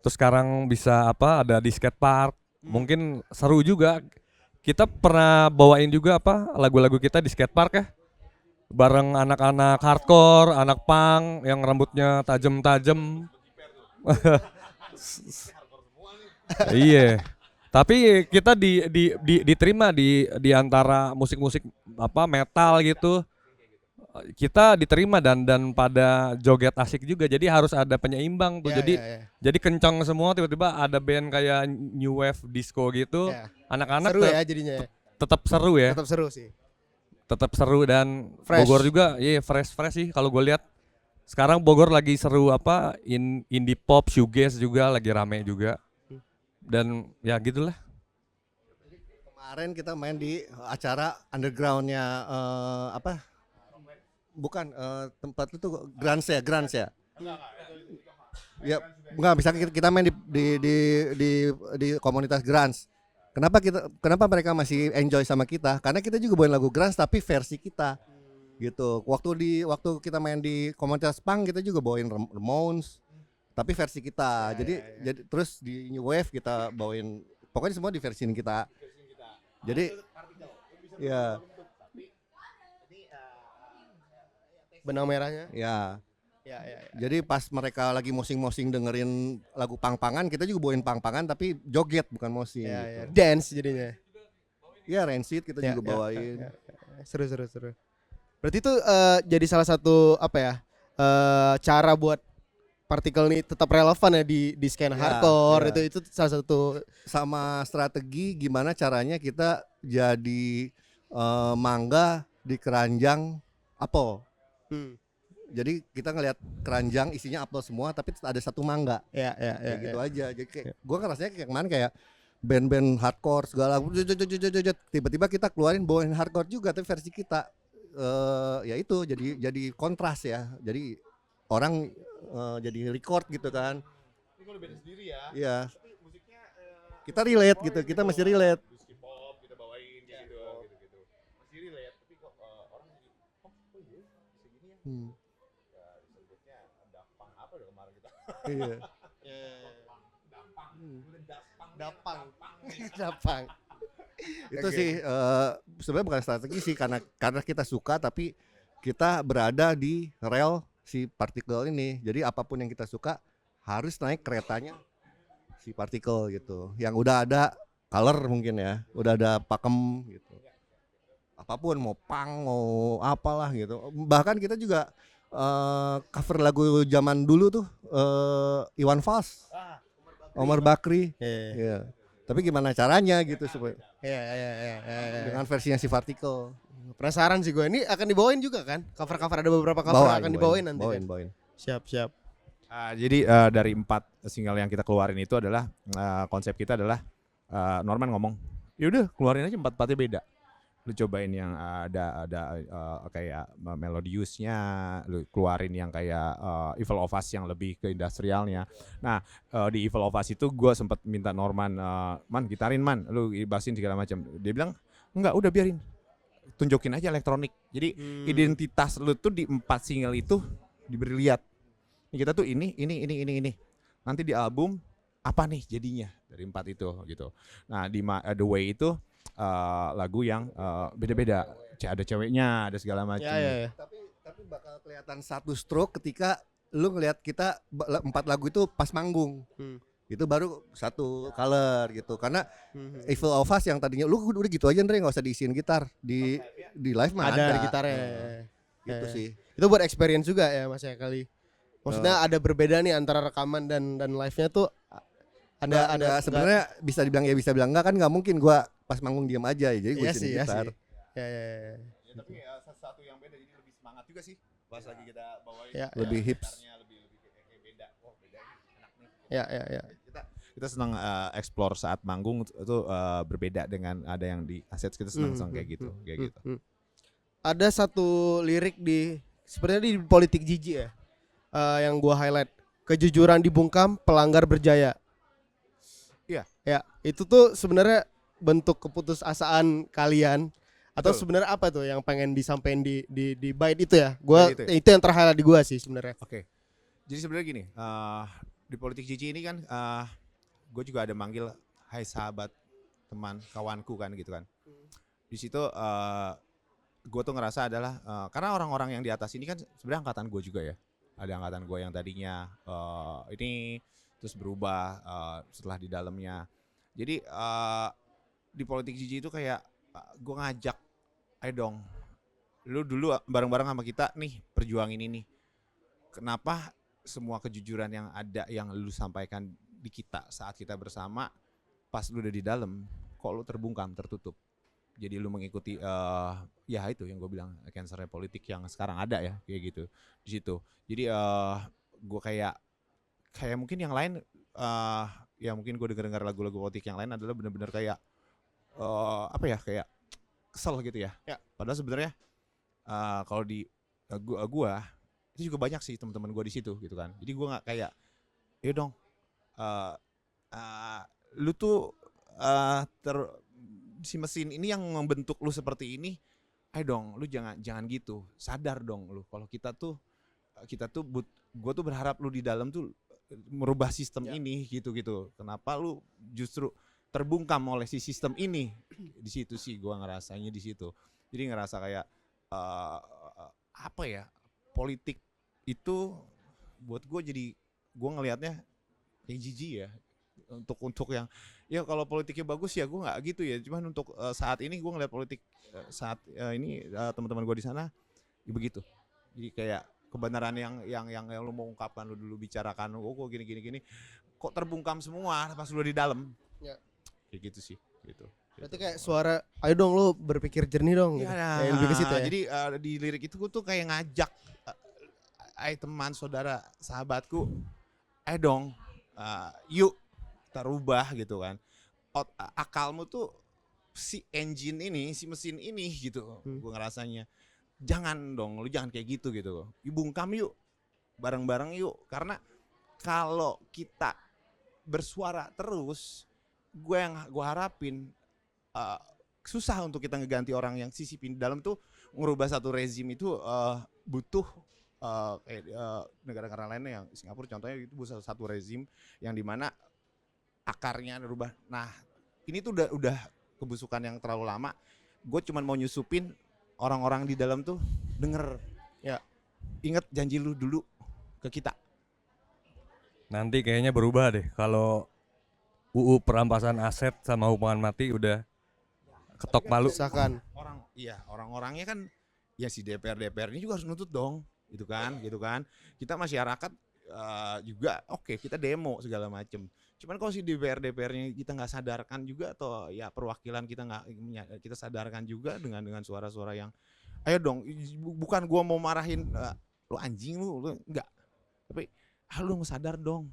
[SPEAKER 5] Terus sekarang bisa apa? Ada di skatepark. Mungkin seru juga. Kita pernah bawain juga apa? Lagu-lagu kita di skatepark ya. Bareng anak-anak hardcore, anak punk yang rambutnya tajam-tajam. Iya. Tapi kita diterima di antara musik-musik apa metal gitu. Kita diterima dan pada joget asik juga. Jadi harus ada penyeimbang tuh. Jadi kencang semua, tiba-tiba ada band kayak new wave disco gitu.
[SPEAKER 2] Ya.
[SPEAKER 5] Anak-anak
[SPEAKER 2] Seru ya jadinya ya.
[SPEAKER 5] tetap seru ya.
[SPEAKER 2] Tetap seru sih.
[SPEAKER 5] Tetap seru dan
[SPEAKER 2] Fresh.
[SPEAKER 5] Bogor juga fresh sih kalau gue lihat. sekarang Bogor lagi seru apa indie pop, shoegaze juga lagi rame juga. Dan ya gitulah.
[SPEAKER 4] Kemarin kita main di acara undergroundnya apa? Bukan tempat itu Grants ya. Ya, enggak bisa kita main di komunitas Grants. Kenapa mereka masih enjoy sama kita? Karena kita juga bawain lagu Grants tapi versi kita. Gitu. Waktu kita main di komunitas punk kita juga bawain Ramones tapi versi kita. Jadi terus di New Wave kita bawain pokoknya semua di versi kita. Jadi ya
[SPEAKER 2] Benang merahnya.
[SPEAKER 4] ya.
[SPEAKER 2] Ya.
[SPEAKER 4] Jadi pas mereka lagi mosing-mosing dengerin lagu pang-pangan, kita juga bawain pang-pangan tapi joget bukan mosing
[SPEAKER 2] Ya,
[SPEAKER 4] gitu.
[SPEAKER 2] ya. Dance jadinya.
[SPEAKER 4] Ya Rancid kita
[SPEAKER 2] Ya,
[SPEAKER 4] juga
[SPEAKER 2] ya,
[SPEAKER 4] bawain.
[SPEAKER 2] ya. Seru. Berarti itu jadi salah satu apa ya? Cara buat partikel ini tetap relevan ya di skena
[SPEAKER 4] Ya,
[SPEAKER 2] hardcore
[SPEAKER 4] ya.
[SPEAKER 2] itu salah satu.
[SPEAKER 4] Sama strategi gimana caranya kita jadi mangga di keranjang apel. Jadi kita ngelihat keranjang isinya apel semua tapi ada satu mangga.
[SPEAKER 2] Ya.
[SPEAKER 4] Kayak gitu aja. Jadi kayak gue ngerasanya kayak kemarin kayak band-band hardcore segala tiba-tiba kita keluarin bawain hardcore juga tapi versi kita. Ya itu jadi kontras ya. Jadi orang jadi record gitu kan.
[SPEAKER 1] Ini kalau beda sendiri ya.
[SPEAKER 4] Iya.
[SPEAKER 1] Tapi musiknya
[SPEAKER 4] Kita relate gitu. Kita masih relate.
[SPEAKER 1] Whiskey pop kita bawain kayak gitu. Masih relate tapi kok orang jadi oh iya segini ya. Ya disebutnya Daft apa udah kemarin kita.
[SPEAKER 4] Iya.
[SPEAKER 2] Dapang.
[SPEAKER 4] Itu sih sebenarnya bukan strategi sih karena kita suka tapi kita berada di rel si partikel ini. Jadi apapun yang kita suka harus naik keretanya si partikel gitu. Yang udah ada color mungkin ya, udah ada pakem gitu. Apapun mau punk mau apalah gitu. Bahkan kita juga cover lagu zaman dulu tuh Iwan Fals, Omar Bakri. Iya. Tapi gimana caranya gitu supaya
[SPEAKER 2] Ya.
[SPEAKER 4] dengan versinya si partikel.
[SPEAKER 2] Penasaran sih gue, ini akan dibawain juga kan? Cover-cover ada beberapa cover yang akan dibawain nanti.
[SPEAKER 4] Bawain.
[SPEAKER 2] Siap.
[SPEAKER 1] Jadi dari 4 single yang kita keluarin itu adalah konsep kita adalah Norman ngomong, yaudah keluarin aja 4-4-nya beda. Lu cobain yang ada kayak melodiusnya, lu keluarin yang kayak Evil of Us yang lebih ke industrialnya. Nah di Evil of Us itu gue sempat minta Norman, man gitarin man, lu bassin segala macam. Dia bilang enggak, udah biarin, tunjukin aja elektronik. Jadi identitas lu tuh di 4 single itu diberi lihat. Kita tuh ini. Nanti di album apa nih jadinya dari 4 itu gitu. Nah di The Way itu lagu yang beda-beda. Ada ceweknya, ada segala macam.
[SPEAKER 2] Ya.
[SPEAKER 4] Tapi bakal kelihatan satu stroke ketika lu ngelihat kita 4 lagu itu pas manggung. Itu baru satu color gitu. Karena Evil of Us yang tadinya lu udah gitu aja Andre, enggak usah diisiin gitar. Di live mah ada
[SPEAKER 2] gitarnya.
[SPEAKER 4] Gitu sih.
[SPEAKER 2] Itu buat experience juga ya Mas ya kali. Maksudnya ada berbeda nih antara rekaman dan live-nya tuh ada
[SPEAKER 4] sebenarnya bisa dibilang ya bisa bilang enggak kan, nggak mungkin gua pas manggung diam aja ya. Jadi gua isiin gitar.
[SPEAKER 2] Ya.
[SPEAKER 1] Ya, tapi sesuatu yang beda jadi lebih semangat juga sih. Pas lagi kita bawain
[SPEAKER 4] Lebih hits.
[SPEAKER 1] lebih kayak beda. Oh, beda ini enak nih.
[SPEAKER 2] Ya.
[SPEAKER 1] Kita senang explore saat manggung itu berbeda dengan ada yang di aset, kita senang kayak gitu.
[SPEAKER 2] Ada satu lirik sebenarnya di Politik Jijik ya. Yang gua highlight, kejujuran dibungkam, pelanggar berjaya.
[SPEAKER 1] Iya.
[SPEAKER 2] Ya, itu tuh sebenarnya bentuk keputusasaan kalian atau sebenarnya apa tuh yang pengen disampaikan di bait itu ya? Gua
[SPEAKER 1] Bait itu ya?
[SPEAKER 2] itu yang terhighlight di gua sih sebenarnya.
[SPEAKER 1] Oke. Jadi sebenarnya gini, di Politik Cici ini kan gue juga ada manggil hai sahabat, teman, kawanku kan gitu kan. Di situ gue tuh ngerasa adalah karena orang-orang yang di atas ini kan sebenarnya angkatan gue juga ya. Ada angkatan gue yang tadinya ini terus berubah setelah di dalamnya. Jadi di Politik Cici itu kayak gue ngajak, ayo dong, lu dulu bareng-bareng sama kita nih perjuangin ini. Kenapa semua kejujuran yang ada yang lu sampaikan di kita saat kita bersama, pas lu udah di dalam, kok lu terbungkam, tertutup. jadi lu mengikuti ya itu yang gue bilang cancernya politik yang sekarang ada ya kayak gitu di situ. Jadi gue kayak mungkin yang lain ya mungkin gue dengar lagu-lagu politik yang lain adalah benar-benar kayak apa ya, kayak kesel gitu ya. Padahal sebenarnya kalau di gua itu juga banyak sih teman-teman gua di situ gitu kan. Jadi gua nggak kayak, ya dong, lu tuh si mesin ini yang membentuk lu seperti ini, ayo dong, lu jangan gitu, sadar dong lu. Kalau kita tuh gua tuh berharap lu di dalam tuh merubah sistem ini gitu. Kenapa lu justru terbungkam oleh si sistem ini? Di situ sih gua ngerasanya di situ. Jadi ngerasa kayak apa ya, politik itu buat gue jadi gue ngelihatnya kayak jijik ya, untuk yang ya kalau politiknya bagus ya gue nggak gitu ya, cuman untuk saat ini gue ngeliat politik saat ini teman-teman gue di sana ya begitu. Jadi kayak kebenaran yang lu mau ungkapkan, lu dulu bicarakan, kok gini kok terbungkam semua pas lu di dalam ya. Kayak gitu sih gitu.
[SPEAKER 2] Berarti kayak suara, ayo dong lu berpikir jernih dong gitu.
[SPEAKER 1] Ya,
[SPEAKER 2] Lebih ke situ ya.
[SPEAKER 1] Jadi di lirik itu gue tuh kayak ngajak teman, saudara, sahabatku, ayo dong yuk kita rubah gitu kan. Akalmu tuh si engine ini, si mesin ini gitu. Gue ngerasanya jangan dong, lu jangan kayak gitu. Bungkam yuk, bareng-bareng yuk. Karena kalau kita bersuara terus, gue harapin susah untuk kita ngeganti orang yang sisipin dalam tuh. Ngerubah satu rezim itu butuh kayak negara-negara lainnya yang Singapura contohnya, itu butuh satu rezim yang dimana akarnya berubah. Nah ini tuh udah kebusukan yang terlalu lama. Gue cuman mau nyusupin orang-orang di dalam tuh denger ya, inget janji lu dulu ke kita.
[SPEAKER 5] Nanti kayaknya berubah deh kalau UU perampasan aset sama hukuman mati udah ketok palu.
[SPEAKER 2] Misalkan
[SPEAKER 1] Orang-orangnya kan ya si DPR ini juga harus nuntut dong, gitu kan. Kita masyarakat juga oke, kita demo segala macem. Cuman kalau si DPR-nya kita nggak sadarkan juga, atau ya perwakilan kita sadarkan juga dengan suara-suara yang ayo dong, bukan gua mau marahin lu anjing lu enggak. Tapi lu sadar dong,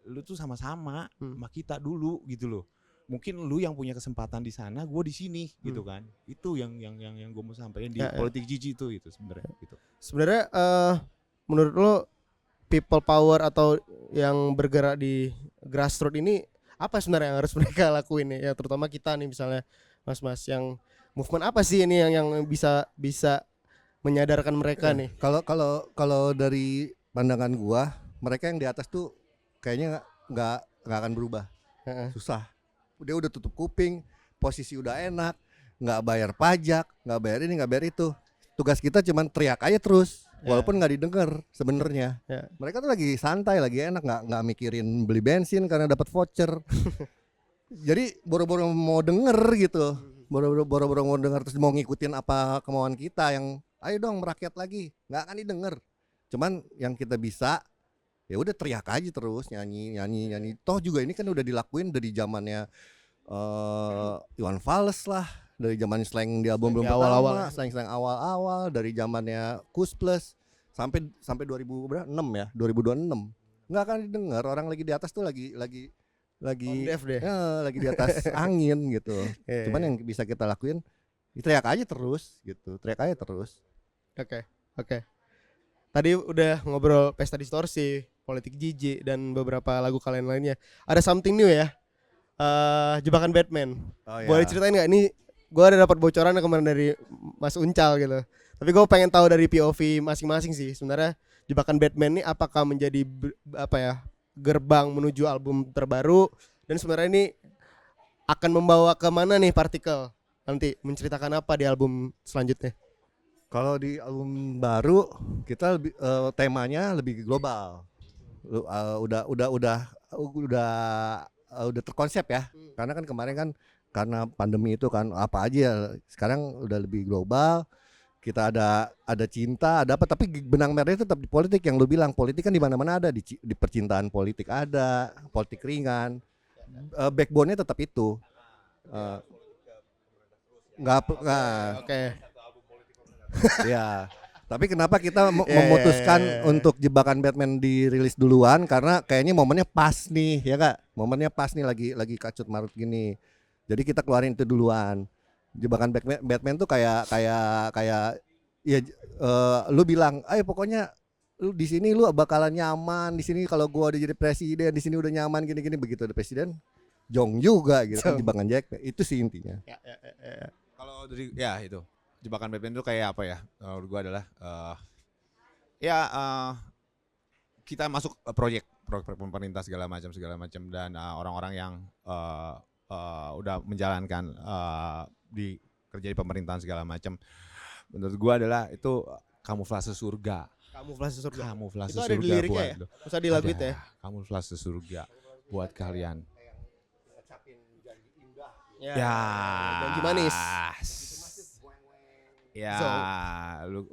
[SPEAKER 1] lu tuh sama-sama sama kita dulu gitu loh. Mungkin lu yang punya kesempatan di sana, gue di sini gitu kan. Itu yang gue mau sampaikan di politik jijik itu sebenarnya gitu.
[SPEAKER 2] Sebenarnya menurut lo people power atau yang bergerak di grassroots ini apa sebenarnya yang harus mereka lakuin ya, terutama kita nih misalnya mas-mas, yang movement apa sih ini yang bisa menyadarkan mereka nih?
[SPEAKER 4] Kalau dari pandangan gua, mereka yang di atas tuh kayaknya nggak akan berubah. Susah. Dia udah tutup kuping, posisi udah enak, nggak bayar pajak, nggak bayar ini, nggak bayar itu. Tugas kita cuman teriak aja terus, walaupun nggak didengar sebenarnya. Mereka tuh lagi santai, lagi enak, nggak mikirin beli bensin karena dapat voucher. Jadi boro-boro mau denger gitu, boro-boro mau denger, terus mau ngikutin apa kemauan kita yang ayo dong merakyat lagi, nggak akan didengar. Cuman yang kita bisa ya udah teriak aja terus, nyanyi. Toh juga ini kan udah dilakuin dari zamannya Iwan Fals lah, dari zaman slang di album belum awal-awal, slang awal-awal, dari zamannya Kus Plus sampai 2006 ya, 2026. Nggak akan didengar, orang lagi di atas tuh lagi lagi di atas angin gitu. Cuman yang bisa kita lakuin teriak aja terus gitu, teriak aja terus.
[SPEAKER 2] Oke. Tadi udah ngobrol Pesta Distorsi, Politik Jijik, dan beberapa lagu kalian lainnya. Ada something new ya, Jebakan Batman. Boleh ceritain nggak? Ini gue ada dapat bocoran kemarin dari Mas Uncal gitu. Tapi gue pengen tahu dari POV masing-masing sih. Sebenarnya Jebakan Batman ini apakah menjadi gerbang menuju album terbaru, dan sebenarnya ini akan membawa kemana nih Partikel? Nanti menceritakan apa di album selanjutnya?
[SPEAKER 4] Kalau di album baru kita lebih temanya lebih global. Udah terkonsep ya. Karena kan kemarin kan karena pandemi itu kan apa aja, sekarang udah lebih global. Kita ada cinta, ada apa, tapi benang merahnya tetap di politik. Yang lu bilang politik kan di mana-mana ada, di percintaan politik ada, politik ringan. Backbone-nya tetap itu. nggak
[SPEAKER 2] Oke.
[SPEAKER 4] ya. Tapi kenapa kita
[SPEAKER 2] Ya,
[SPEAKER 4] memutuskan
[SPEAKER 2] ya.
[SPEAKER 4] untuk Jebakan Batman dirilis duluan? Karena kayaknya momennya pas nih, ya kak. Momennya pas nih lagi kacut marut gini. Jadi kita keluarin itu duluan. Jebakan Batman tuh kayak ya lu bilang, ayo pokoknya lu di sini lu bakalan nyaman. Di sini kalau gua udah jadi presiden, di sini udah nyaman gini-gini. Begitu ada presiden, jong juga gitu kan
[SPEAKER 2] Jong.
[SPEAKER 4] Jebakan Jack. Itu sih intinya.
[SPEAKER 2] Ya.
[SPEAKER 1] Kalau dari ya itu jebakan Batman itu kayak apa ya? Menurut gua adalah ya kita masuk proyek pemerintah segala macam dan orang-orang yang udah menjalankan di kerja di pemerintahan segala macam. Menurut gua adalah itu kamuflase surga.
[SPEAKER 2] Kamuflase surga.
[SPEAKER 1] Kamuflase
[SPEAKER 2] Itu ada di
[SPEAKER 1] surga
[SPEAKER 2] liriknya
[SPEAKER 1] buat
[SPEAKER 2] ya?
[SPEAKER 1] lu.
[SPEAKER 2] Usah di lagu itu
[SPEAKER 1] Ada
[SPEAKER 2] ya?
[SPEAKER 1] kamuflase surga buat kalian.
[SPEAKER 2] Ya.
[SPEAKER 1] Ya.
[SPEAKER 2] Janji manis.
[SPEAKER 1] Ya, lu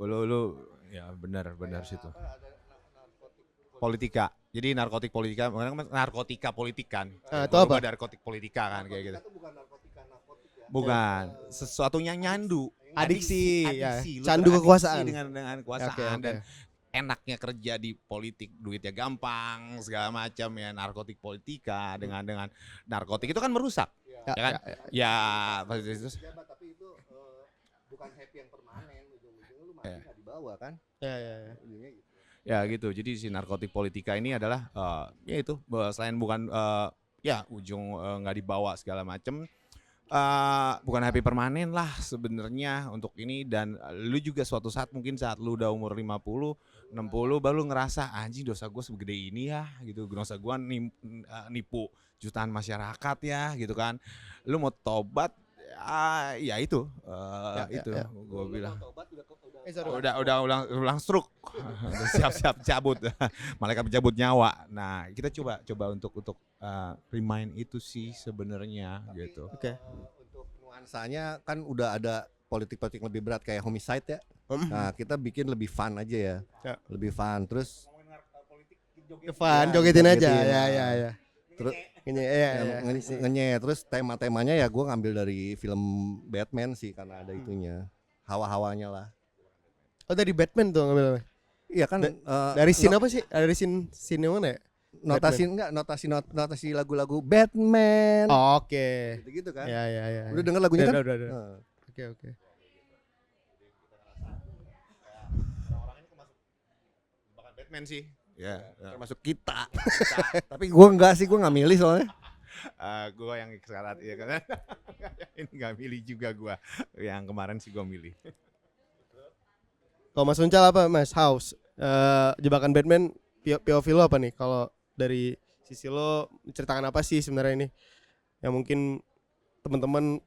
[SPEAKER 1] ya benar situ. Politika. Jadi narkotik politika, narkotika politik kan.
[SPEAKER 2] Itu apa?
[SPEAKER 1] Narkotik politika kan kayak gitu. Bukan, sesuatu yang nyandu.
[SPEAKER 2] Adiksi, ya.
[SPEAKER 1] Lu
[SPEAKER 2] Candu
[SPEAKER 1] teradiksi
[SPEAKER 2] kekuasaan.
[SPEAKER 1] dengan kekuasaan
[SPEAKER 2] Oke.
[SPEAKER 1] dan enaknya kerja di politik, duitnya gampang segala macam ya, narkotik politika dengan narkotik itu kan merusak.
[SPEAKER 2] Ya,
[SPEAKER 1] Ya kan? Ya, pasti itu.
[SPEAKER 4] Tapi itu bukan happy yang permanen, ujung-ujungnya lu mati
[SPEAKER 1] Ya.
[SPEAKER 4] nggak dibawa kan?
[SPEAKER 2] Ya.
[SPEAKER 4] Ujungnya gitu.
[SPEAKER 1] Ya gitu. Jadi si narkotik politika ini adalah ya itu selain bukan ya ujung nggak dibawa segala macem, bukan happy permanen lah sebenarnya untuk ini. Dan lu juga suatu saat mungkin saat lu udah umur 50, 60 baru ngerasa anjing dosa gue segede ini ya gitu. Dosa gue nipu jutaan masyarakat ya gitu kan. Lu mau tobat ya itu itu gue bilang
[SPEAKER 2] Sorry.
[SPEAKER 1] udah stroke. Udah siap-siap cabut. Malaikat pencabut nyawa. Nah, kita coba untuk remind itu sih sebenarnya gitu.
[SPEAKER 2] Oke.
[SPEAKER 4] Untuk nuansanya kan udah ada politik-politik lebih berat kayak homicide ya. Nah, kita bikin lebih fun aja ya.
[SPEAKER 2] Ya.
[SPEAKER 4] Lebih fun. Terus
[SPEAKER 2] Fun,
[SPEAKER 4] Ya,
[SPEAKER 2] jogetin aja.
[SPEAKER 4] jogetin.
[SPEAKER 2] Ya.
[SPEAKER 4] terus
[SPEAKER 2] Ini ya.
[SPEAKER 4] nge-nye. Terus tema-temanya ya gue ngambil dari film Batman sih karena ada itunya. Hawa-hawanya lah.
[SPEAKER 2] Oh, dari Batman tuh ngambil.
[SPEAKER 4] Iya kan
[SPEAKER 2] Dari scene apa sih? Dari scene yang mana ya?
[SPEAKER 4] notasi lagu-lagu Batman.
[SPEAKER 2] Oh, oke.
[SPEAKER 4] Gitu kan.
[SPEAKER 2] Ya.
[SPEAKER 4] Udah denger lagunya kan?
[SPEAKER 2] Udah.
[SPEAKER 4] Nah.
[SPEAKER 2] Oke.
[SPEAKER 1] Bahkan Batman sih. Ya.
[SPEAKER 4] Termasuk kita. Tapi gue enggak sih, gue nggak milih soalnya.
[SPEAKER 1] Gue yang sekarang ya kan. Ini nggak milih juga gue. Yang kemarin sih gue milih.
[SPEAKER 2] Kalau Mas Uncal apa Mas? House. Jebakan Batman POV lo apa nih? Kalau dari sisi lo menceritakan apa sih sebenarnya ini? Yang mungkin teman-teman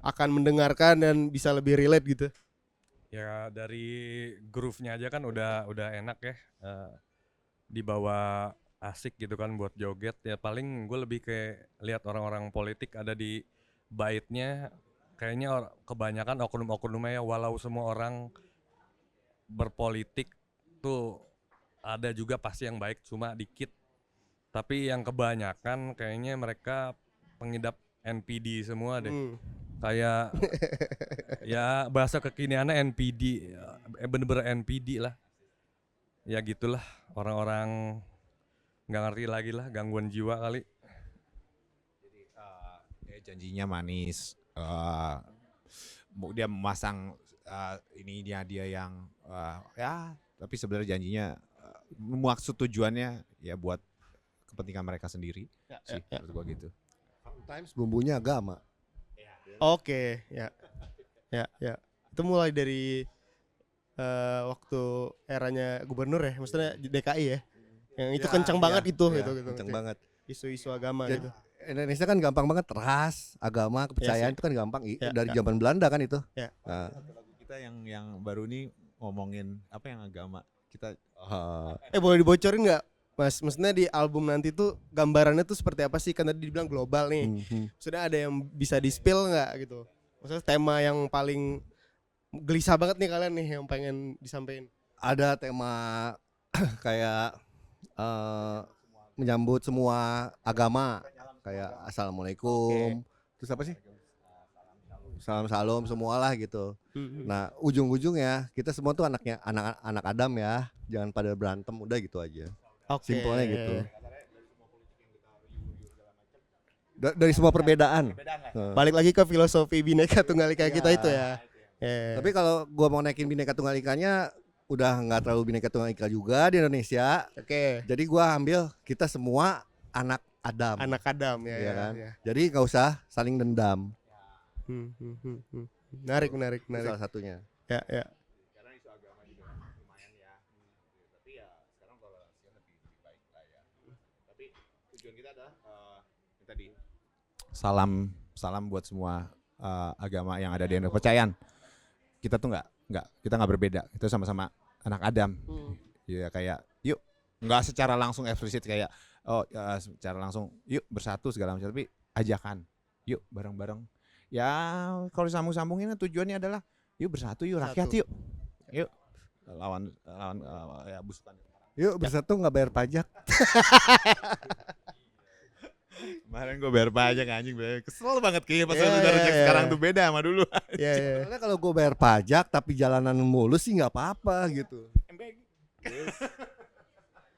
[SPEAKER 2] akan mendengarkan dan bisa lebih relate gitu.
[SPEAKER 5] Ya dari groove-nya aja kan udah enak ya. Dibawa asik gitu kan buat joget. Ya paling gue lebih kayak lihat orang-orang politik ada di baitnya. Kayaknya kebanyakan oknum-oknumnya ya, walau semua orang berpolitik tuh ada juga pasti yang baik, cuma dikit. Tapi yang kebanyakan kayaknya mereka pengidap NPD semua deh. Kayak ya bahasa kekiniannya NPD, bener-bener NPD lah. Ya gitulah, orang-orang nggak ngerti lagi lah, gangguan jiwa kali.
[SPEAKER 1] Ya, janjinya manis. Dia memasang ini dia yang ya, tapi sebenarnya janjinya maksud tujuannya ya buat kepentingan mereka sendiri sih, menurut gua gitu.
[SPEAKER 4] Sometimes bumbunya agama.
[SPEAKER 2] Oke, ya. Itu mulai dari waktu eranya gubernur ya, maksudnya di DKI ya. Yang itu kencang banget itu gitu.
[SPEAKER 4] Kencang banget.
[SPEAKER 2] Isu-isu agama
[SPEAKER 4] Dan
[SPEAKER 2] gitu.
[SPEAKER 4] Indonesia kan gampang banget ras, agama, kepercayaan
[SPEAKER 2] Yes,
[SPEAKER 4] itu kan gampang
[SPEAKER 2] Ya,
[SPEAKER 4] dari
[SPEAKER 2] ya.
[SPEAKER 4] zaman Belanda kan itu.
[SPEAKER 2] Ya.
[SPEAKER 4] Nah,
[SPEAKER 1] Lagu kita yang baru nih ngomongin apa yang agama kita
[SPEAKER 2] Boleh dibocorin nggak, Mas? Maksudnya di album nanti tuh gambarannya tuh seperti apa sih? Kan tadi dibilang global nih. Maksudnya ada yang bisa di-spill nggak gitu? Maksudnya tema yang paling gelisah banget nih kalian nih yang pengen disampaikan.
[SPEAKER 4] ada tema kayak menyambut semua agama kayak assalamualaikum. Terus apa sih? salam semua lah gitu. Nah ujung-ujungnya kita semua tuh anak Adam ya, jangan pada berantem, udah gitu aja.
[SPEAKER 2] Oke.
[SPEAKER 4] Simpelnya gitu. Dari semua perbedaan.
[SPEAKER 2] Balik lagi ke filosofi Bhinneka Tunggal Ika kita itu ya.
[SPEAKER 4] Tapi kalau gua mau naikin Bhinneka Tunggal Ikanya udah nggak terlalu Bhinneka Tunggal Ika juga di Indonesia.
[SPEAKER 2] Oke.
[SPEAKER 4] Jadi gua ambil kita semua anak Adam.
[SPEAKER 2] Anak Adam ya.
[SPEAKER 4] Iya kan?
[SPEAKER 2] ya.
[SPEAKER 4] Jadi nggak usah saling dendam.
[SPEAKER 2] Menarik.
[SPEAKER 4] Itu salah satunya.
[SPEAKER 2] Ya, ya.
[SPEAKER 1] Salam buat semua agama yang ada di Indonesia. Kepercayaan kita tuh kita nggak berbeda. Kita sama-sama anak Adam. Ya kayak yuk, nggak secara langsung eksplisit kayak secara langsung yuk bersatu segala macam, tapi ajakan yuk bareng-bareng. Ya kalau sambung-sambungin tujuannya adalah yuk bersatu, yuk rakyat, yuk lawan ya busukan.
[SPEAKER 4] Yuk bersatu nggak bayar pajak.
[SPEAKER 1] Kemarin gue bayar pajak anjing, kesel banget kayaknya pas
[SPEAKER 2] Iya.
[SPEAKER 1] sekarang tuh beda sama dulu.
[SPEAKER 2] Iya, iya.
[SPEAKER 4] Karena kalau gue bayar pajak tapi jalanan mulus sih nggak apa-apa gitu.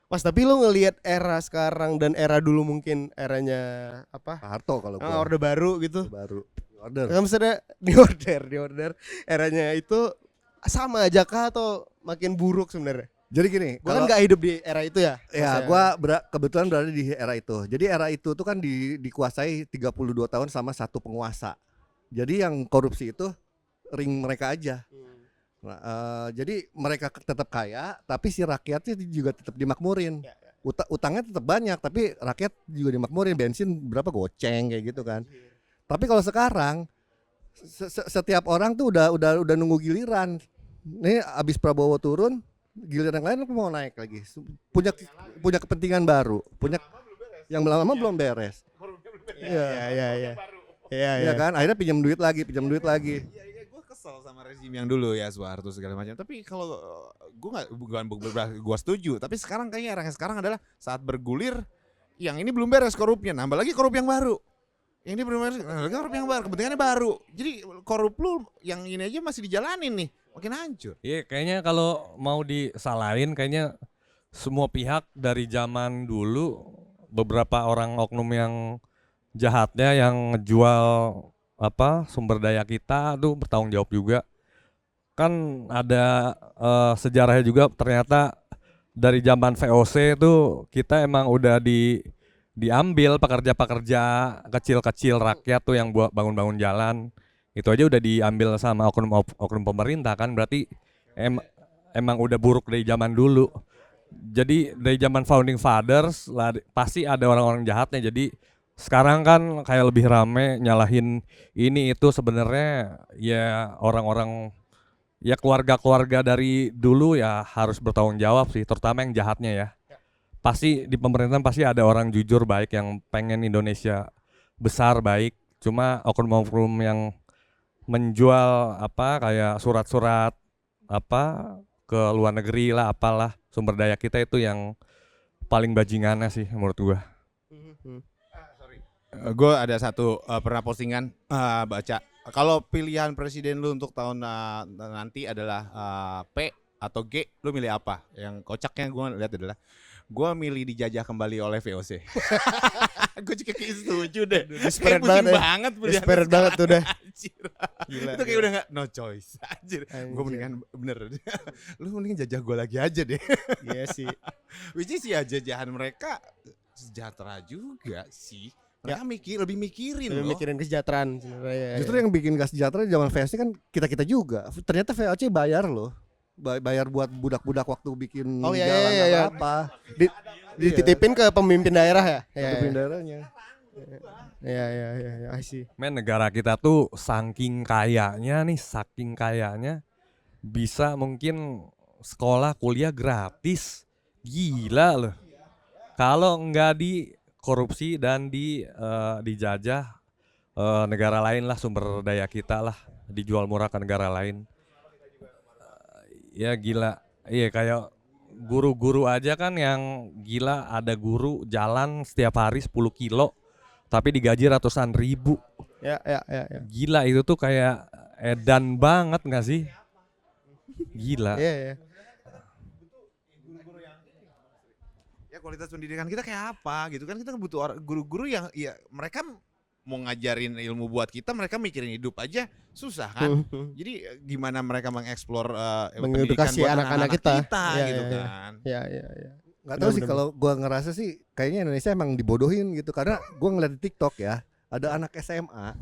[SPEAKER 2] Mas, tapi lu ngelihat era sekarang dan era dulu mungkin eranya apa?
[SPEAKER 4] Pak Harto kalau gue
[SPEAKER 2] Orde Baru gitu.
[SPEAKER 4] baru order.
[SPEAKER 2] Kan misalnya di order eranya itu sama aja kah atau makin buruk sebenarnya?
[SPEAKER 4] Jadi gini,
[SPEAKER 2] Gua kan nggak hidup di era itu ya.
[SPEAKER 4] ya gue kebetulan berada di era itu. Jadi era itu tuh kan dikuasai 32 tahun sama satu penguasa. Jadi yang korupsi itu ring mereka aja. Nah, jadi mereka tetap kaya, tapi si rakyatnya juga tetap dimakmurin. Utangnya tetap banyak, tapi rakyat juga dimakmurin. Bensin berapa goceng kayak gitu kan. Tapi kalau sekarang setiap orang tuh udah nunggu giliran. Nih abis Prabowo turun, giliran yang lain mau naik lagi. Punya kepentingan baru, punya yang lama belum beres.
[SPEAKER 2] Iya.
[SPEAKER 4] Iya kan? Akhirnya pinjam duit lagi.
[SPEAKER 1] Iya, gue kesel sama rezim yang dulu ya, Soeharto segala macam. Tapi kalau gue setuju. Tapi sekarang kayaknya arahnya sekarang adalah saat bergulir, yang ini belum beres korupnya, nambah lagi korup yang baru. Yang ini belum beres, nambah lagi korup yang baru, kepentingannya baru. Jadi korup lu yang ini aja masih dijalanin nih, makin hancur.
[SPEAKER 5] Iya, kayaknya kalau mau disalahin kayaknya semua pihak dari zaman dulu, beberapa orang oknum yang jahatnya yang ngejual sumber daya kita tuh bertanggung jawab juga. Kan ada sejarahnya juga, ternyata dari zaman VOC tuh kita emang udah diambil pekerja-pekerja kecil-kecil rakyat tuh yang buat bangun-bangun jalan. Itu aja udah diambil sama oknum pemerintah kan, berarti emang udah buruk dari zaman dulu. Jadi dari zaman founding fathers lah, pasti ada orang-orang jahatnya. Jadi sekarang kan kayak lebih rame nyalahin ini itu, sebenarnya ya orang-orang ya keluarga-keluarga dari dulu ya harus bertanggung jawab sih, terutama yang jahatnya ya. Pasti di pemerintahan pasti ada orang jujur baik yang pengen Indonesia besar baik, cuma oknum-oknum yang menjual kayak surat-surat ke luar negeri lah, apalah sumber daya kita, itu yang paling bajingannya sih menurut gua.
[SPEAKER 1] Gue ada satu pernah postingan baca, kalau pilihan presiden lu untuk tahun nanti adalah P atau G, lu milih apa? Yang kocaknya gue lihat adalah gue milih dijajah kembali oleh VOC. Gue juga kayak setuju deh.
[SPEAKER 2] Desperate
[SPEAKER 1] Kayak pusing
[SPEAKER 2] banget ya.
[SPEAKER 1] banget
[SPEAKER 2] Desperate banget tuh udah.
[SPEAKER 1] Anjir.
[SPEAKER 2] Gila,
[SPEAKER 1] Itu kayak
[SPEAKER 2] gila.
[SPEAKER 1] udah gak no choice. Anjir. Gue mendingan bener. Lu mendingan jajah gue lagi aja deh.
[SPEAKER 2] Iya sih.
[SPEAKER 1] Which is ya jajahan mereka sejahtera juga sih. Mereka lebih mikirin
[SPEAKER 2] Lebih
[SPEAKER 1] loh.
[SPEAKER 2] mikirin kesejahteraan sebenarnya.
[SPEAKER 4] Justru yang bikin gak sejahtera zaman VOC kan kita juga. Ternyata VOC bayar loh. Bayar buat budak-budak waktu bikin
[SPEAKER 2] Oh, iya,
[SPEAKER 4] jalan
[SPEAKER 2] iya, iya.
[SPEAKER 4] apa.
[SPEAKER 2] Dititipin ke pemimpin daerah ya.
[SPEAKER 4] Dititipin daerahnya.
[SPEAKER 2] Iya, I see.
[SPEAKER 5] Men, negara kita tuh saking kayanya bisa mungkin sekolah kuliah gratis. Gila loh. Kalau nggak dikorupsi dan dijajah negara lain lah, sumber daya kita lah dijual murah ke negara lain. Ya gila. Iya, kayak guru-guru aja kan yang gila, ada guru jalan setiap hari 10 kilo tapi digaji ratusan ribu.
[SPEAKER 2] Ya.
[SPEAKER 5] Gila itu tuh kayak edan banget nggak sih? Gila.
[SPEAKER 2] Iya.
[SPEAKER 1] Ya kualitas pendidikan kita kayak apa gitu kan, kita butuh guru-guru yang ya mereka mau ngajarin ilmu buat kita, mereka mikirin hidup aja susah kan. Jadi gimana mereka mengeksplor
[SPEAKER 2] Mengedukasi
[SPEAKER 1] pendidikan buat
[SPEAKER 2] anak-anak kita. Ya,
[SPEAKER 1] gitu
[SPEAKER 2] ya, ya.
[SPEAKER 1] kan.
[SPEAKER 2] Iya.
[SPEAKER 4] Nggak tahu sih,
[SPEAKER 2] Bener-bener.
[SPEAKER 4] kalau gua ngerasa sih kayaknya Indonesia emang dibodohin gitu, karena gua ngeliat di TikTok ya, ada anak SMA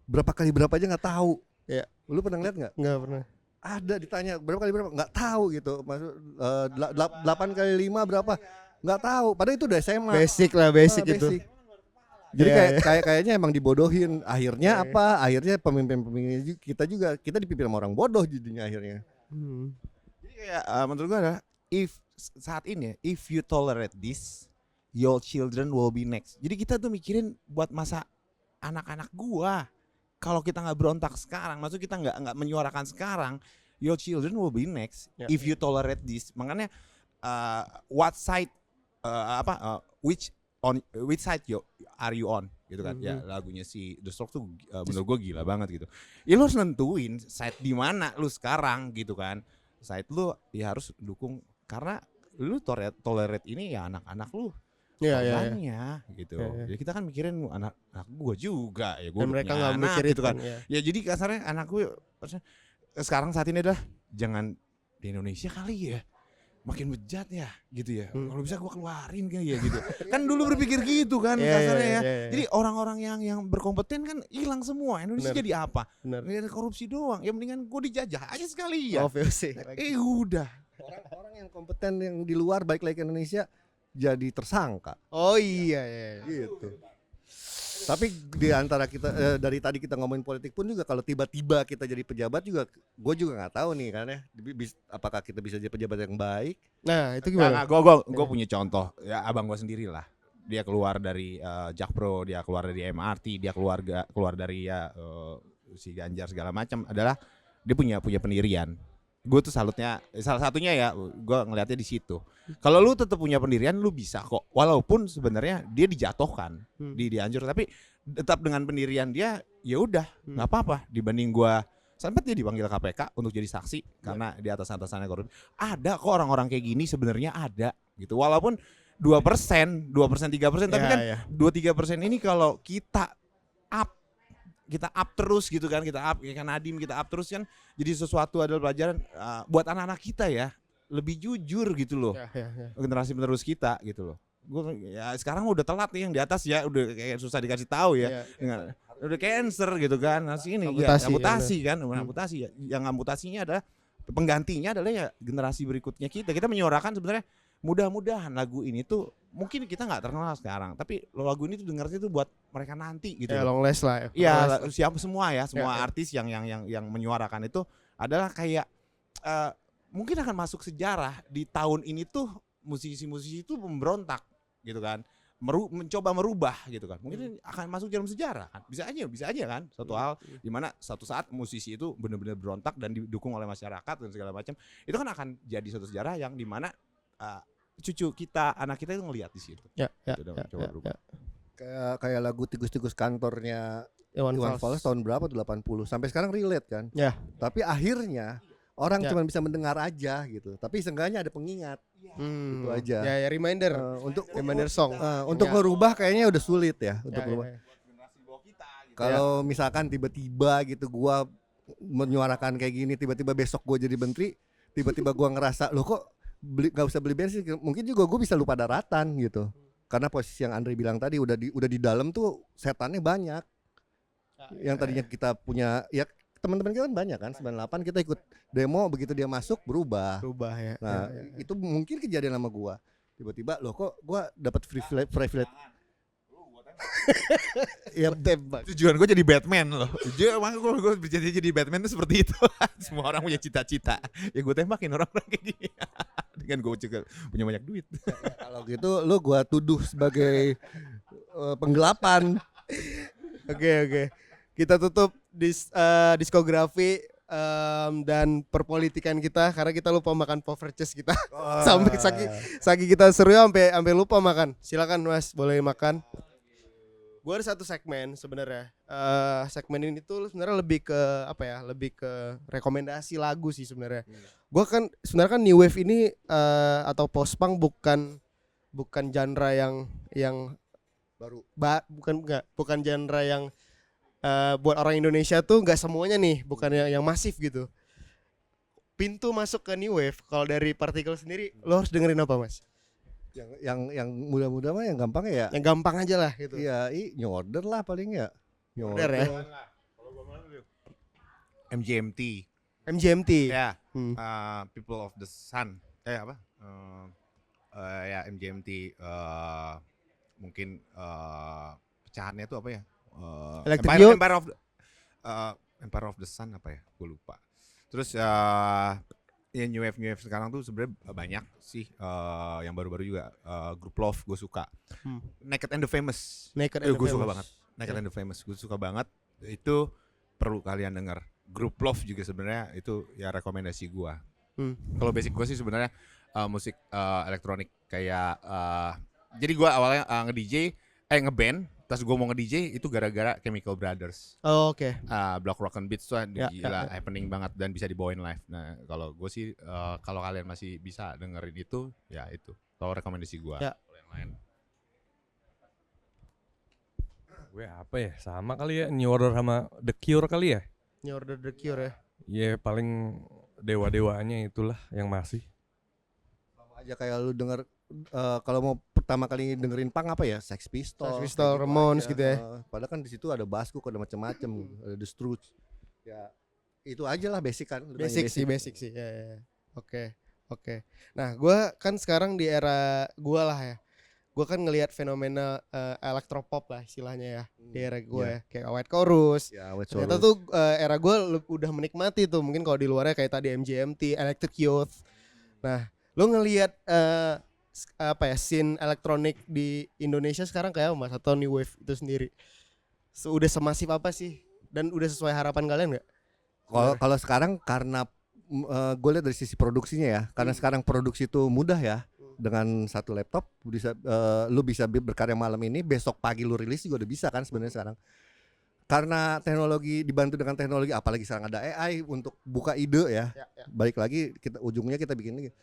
[SPEAKER 4] berapa kali berapa aja nggak tahu.
[SPEAKER 2] Iya.
[SPEAKER 4] Lu pernah ngeliat nggak?
[SPEAKER 2] Enggak pernah.
[SPEAKER 4] Ada ditanya berapa kali berapa nggak tahu gitu. Maksud 8 kali 5 berapa? Nggak tahu. Padahal itu udah SMA.
[SPEAKER 2] Basic lah, basic
[SPEAKER 4] Ah,
[SPEAKER 2] itu.
[SPEAKER 4] Jadi
[SPEAKER 2] Iya,
[SPEAKER 4] kayaknya emang dibodohin. Akhirnya
[SPEAKER 2] Iya.
[SPEAKER 4] apa? Akhirnya pemimpin-pemimpin kita juga kita dipimpin sama orang bodoh jadinya akhirnya.
[SPEAKER 1] Jadi kayak menurut gua adalah saat ini ya, if you tolerate this, your children will be next. Jadi kita tuh mikirin buat masa anak-anak gua. Kalau kita nggak berontak sekarang, maksud kita nggak menyuarakan sekarang, your children will be next.
[SPEAKER 2] Ya.
[SPEAKER 1] If you tolerate this, makanya what side which side are you on gitu kan. Ya lagunya si The Strokes tuh menurut gue gila banget gitu. Ya lu harus nentuin side di mana lu sekarang gitu kan. Side lu ya harus dukung, karena lu tolerate ini ya anak-anak lu
[SPEAKER 2] Iya.
[SPEAKER 1] korbannya gitu.
[SPEAKER 2] Iya.
[SPEAKER 1] Jadi kita kan mikirin anak gue juga ya, gue
[SPEAKER 2] Dan mereka nggak mikir
[SPEAKER 1] gitu kan.
[SPEAKER 2] Ya.
[SPEAKER 1] Ya jadi kasarnya anak gue sekarang saat ini adalah jangan di Indonesia kali ya, makin bejat ya gitu ya. Kalau bisa gue keluarin kali ya gitu. Kan dulu berpikir gitu kan
[SPEAKER 2] Iya,
[SPEAKER 1] kasarnya ya.
[SPEAKER 2] iya.
[SPEAKER 1] Jadi orang-orang yang berkompeten kan hilang semua. Indonesia
[SPEAKER 2] Bener.
[SPEAKER 1] jadi apa?
[SPEAKER 2] Benar.
[SPEAKER 1] Ada korupsi doang. Ya mendingan gue dijajah aja sekali ya.
[SPEAKER 2] VOC.
[SPEAKER 1] Udah.
[SPEAKER 4] Orang yang kompeten yang di luar balik lagi ke Indonesia jadi tersangka
[SPEAKER 2] Oh iya.
[SPEAKER 4] gitu. Tapi di antara kita dari tadi kita ngomongin politik pun juga, kalau tiba-tiba kita jadi pejabat juga, gue juga nggak tahu nih kan ya, apakah kita bisa jadi pejabat yang baik.
[SPEAKER 2] Nah, itu
[SPEAKER 1] Nah,
[SPEAKER 2] gimana?
[SPEAKER 1] gue punya contoh ya, abang gue sendiri lah. Dia keluar dari Jakpro, dia keluar dari MRT, dia keluar dari si Ganjar segala macam, adalah dia punya pendirian. Gue tuh salutnya, salah satunya ya, gue ngelihatnya di situ. Kalau lu tetap punya pendirian, lu bisa kok. Walaupun sebenarnya dia dijatuhkan, dihancur, tapi tetap dengan pendirian dia, ya udah, nggak apa-apa. Dibanding gue sampai dia dipanggil KPK untuk jadi saksi karena di atas-atasannya korupsi. Ada kok orang-orang kayak gini, sebenarnya ada gitu. Walaupun 2%, 3%, tapi kan 2-3% ini kalau kita up terus gitu kan, kita up, ya kan Nadim, kita up terus kan, jadi sesuatu adalah pelajaran buat anak-anak kita ya, lebih jujur gitu loh, generasi penerus kita gitu loh. Gue ya sekarang udah telat nih yang di atas ya, udah kayak susah dikasih tahu ya, udah cancer gitu kan, nasi ini amputasi kan, amputasi ya, yang amputasinya adalah penggantinya adalah ya generasi berikutnya kita menyuarakan sebenarnya. Mudah-mudahan lagu ini tuh mungkin kita nggak terkenal sekarang, tapi lagu ini tuh dengarnya tuh buat mereka nanti gitu.
[SPEAKER 2] Ya long last lah.
[SPEAKER 1] Iya, siapa semua ya, semua artis yang menyuarakan itu adalah kayak mungkin akan masuk sejarah di tahun ini tuh, musisi-musisi itu memberontak gitu kan, mencoba merubah gitu kan. Mungkin akan masuk dalam sejarah kan. Bisa aja kan. Suatu hal di mana suatu saat musisi itu benar-benar berontak dan didukung oleh masyarakat dan segala macam. Itu kan akan jadi suatu sejarah yang di mana cucu kita, anak kita itu ngelihat di situ.
[SPEAKER 4] Kayak lagu tikus-tikus kantornya
[SPEAKER 2] Iwan
[SPEAKER 4] Fals tahun berapa tuh, 80. Sampai sekarang relate kan.
[SPEAKER 2] Ya.
[SPEAKER 4] Tapi akhirnya orang cuma bisa mendengar aja gitu. Tapi seenggaknya ada pengingat. Itu aja.
[SPEAKER 2] Ya reminder.
[SPEAKER 4] Untuk
[SPEAKER 2] Reminder song.
[SPEAKER 4] untuk ngerubah kayaknya udah sulit ya untuk
[SPEAKER 2] Ya,
[SPEAKER 4] ngerubah.
[SPEAKER 2] ya.
[SPEAKER 4] Kalau misalkan tiba-tiba gitu gua menyuarakan kayak gini, tiba-tiba besok gua jadi menteri, tiba-tiba gua ngerasa loh kok nggak usah beli bensin, mungkin juga gue bisa lupa daratan gitu, karena posisi yang Andre bilang tadi udah di dalam tuh setannya banyak. Yang tadinya kita punya ya, teman-teman kita kan banyak kan, 98 kita ikut demo, begitu dia masuk berubah
[SPEAKER 2] Ya.
[SPEAKER 4] nah itu mungkin kejadian sama gua, tiba-tiba loh kok gua dapat privilege.
[SPEAKER 2] Ya tembak.
[SPEAKER 1] Tujuan gue jadi Batman loh. Makanya gue berjanji jadi Batman itu seperti itu. Semua orang punya cita-cita. Ya gue tembakin orang-orang kayak gini. Dengan gue juga punya banyak duit.
[SPEAKER 4] Kalau gitu lu gua tuduh sebagai penggelapan.
[SPEAKER 2] Oke. Kita tutup diskografi dan perpolitikan kita karena kita lupa makan Poffertjes kita. Sampai saking kita seru sampai lupa makan. Silakan Mas, boleh makan. Gue ada satu segmen sebenarnya. Segmen ini tuh sebenarnya lebih ke apa ya? Lebih ke rekomendasi lagu sih sebenarnya. Gue kan sebenarnya kan new wave ini atau post punk bukan genre yang
[SPEAKER 4] Baru.
[SPEAKER 2] bukan genre yang buat orang Indonesia tuh nggak semuanya nih, bukan yang masif gitu. Pintu masuk ke new wave kalau dari Partikel sendiri lo harus dengerin apa, Mas?
[SPEAKER 4] Yang muda-muda mah yang gampang ya.
[SPEAKER 2] Yang gampang aja lah gitu.
[SPEAKER 4] Iya, New Order lah paling ya. New
[SPEAKER 2] Order ya.
[SPEAKER 1] MGMT.
[SPEAKER 2] MGMT.
[SPEAKER 1] Ya,
[SPEAKER 2] Hmm.
[SPEAKER 1] People of the Sun. Apa? Ya MGMT. Mungkin pecahannya itu apa ya?
[SPEAKER 2] Electric Youth.
[SPEAKER 1] Empire of the Sun apa ya? Gue lupa. Terus ya new wave sekarang tuh sebenarnya banyak sih, yang baru-baru juga, Group Love gue suka. Naked and the Famous.
[SPEAKER 2] Naked and the
[SPEAKER 1] Gue suka
[SPEAKER 2] Famous.
[SPEAKER 1] banget. Naked and the Famous gue suka banget. Itu perlu kalian denger. Group Love juga sebenarnya itu ya rekomendasi gue. Kalau basic gue sih sebenarnya musik elektronik kayak jadi gue awalnya nge-DJ ngeband, pas gue mau nge-DJ itu gara-gara Chemical Brothers.
[SPEAKER 2] Oh, oke.
[SPEAKER 1] Block Rock and Beats tuh
[SPEAKER 2] Ya,
[SPEAKER 1] gila,
[SPEAKER 2] ya.
[SPEAKER 1] happening banget dan bisa dibawain live. Nah, kalau gue sih kalau kalian masih bisa dengerin itu, ya itu. Kalau rekomendasi gue.
[SPEAKER 2] Ya.
[SPEAKER 1] Kalau yang lain.
[SPEAKER 5] Gue apa ya? Sama kali ya, New Order sama The Cure kali ya.
[SPEAKER 2] New Order The Cure ya.
[SPEAKER 5] Ya paling dewa-dewanya itulah yang masih.
[SPEAKER 4] Sama aja kayak lu denger kalau mau pertama kali dengerin punk apa ya? Sex Pistols.
[SPEAKER 2] Sex Pistols,
[SPEAKER 4] kayak
[SPEAKER 2] Ramones
[SPEAKER 4] aja.
[SPEAKER 2] gitu ya.
[SPEAKER 4] Padahal kan di situ ada Basku, ada macam-macam, ada The Stooges. Ya itu aja lah basic kan. Lu tanya
[SPEAKER 2] Basic sih. Ya. Oke. Nah, gue kan sekarang di era gue lah ya. Gue kan ngelihat fenomena elektropop lah istilahnya ya di era gue ya. Kayak White Chorus.
[SPEAKER 4] Ya, White
[SPEAKER 2] Ternyata
[SPEAKER 4] Chorus.
[SPEAKER 2] tuh era gue udah menikmati tuh. Mungkin kalau di luarnya kayak tadi MGMT, Electric Youth. Nah, lo ngelihat apa ya scene elektronik di Indonesia sekarang kayak apa, Mas, atau new wave itu sendiri? Udah semasif apa sih? Dan udah sesuai harapan kalian nggak?
[SPEAKER 4] Kalau sekarang karena gue lihat dari sisi produksinya ya, karena sekarang produksi itu mudah ya. Dengan satu laptop bisa lu bisa berkarya malam ini, besok pagi lu rilis juga udah bisa kan sebenarnya sekarang. Karena teknologi dibantu dengan teknologi, apalagi sekarang ada AI untuk buka ide ya. Balik lagi ujungnya kita bikin lagi.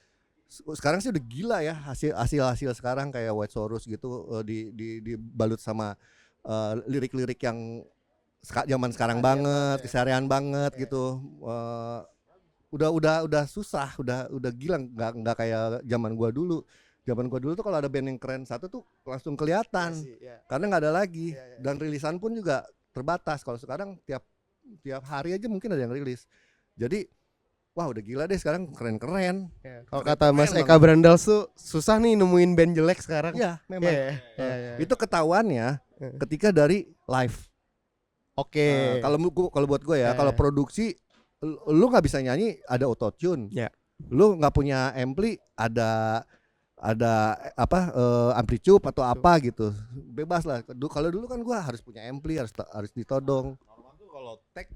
[SPEAKER 4] Sekarang sih udah gila ya hasil sekarang kayak White Chorus gitu, dibalut sama lirik-lirik yang zaman sekarang banget, keseharian banget gitu. Udah susah, udah gila, nggak kayak zaman gua dulu. Zaman gua dulu tuh kalau ada band yang keren satu tuh langsung kelihatan. Karena nggak ada lagi. Dan rilisan pun juga terbatas. Kalau sekarang tiap hari aja mungkin ada yang rilis. Jadi wah udah gila deh sekarang, keren-keren.
[SPEAKER 2] Kalau kata Mas Eka Brandals tuh susah nih nemuin band jelek sekarang.
[SPEAKER 4] Iya, memang.
[SPEAKER 2] Iya.
[SPEAKER 4] Itu ketahuannya ketika dari live.
[SPEAKER 2] Oke.
[SPEAKER 4] Kalau buat gue ya, kalau produksi lu nggak bisa nyanyi ada autotune.
[SPEAKER 2] Ya.
[SPEAKER 4] Lu nggak punya ampli ada apa amplitude atau apa gitu. Bebas lah. Kalau dulu kan gua harus punya ampli, harus ditodong.
[SPEAKER 1] Normal tuh kalau tag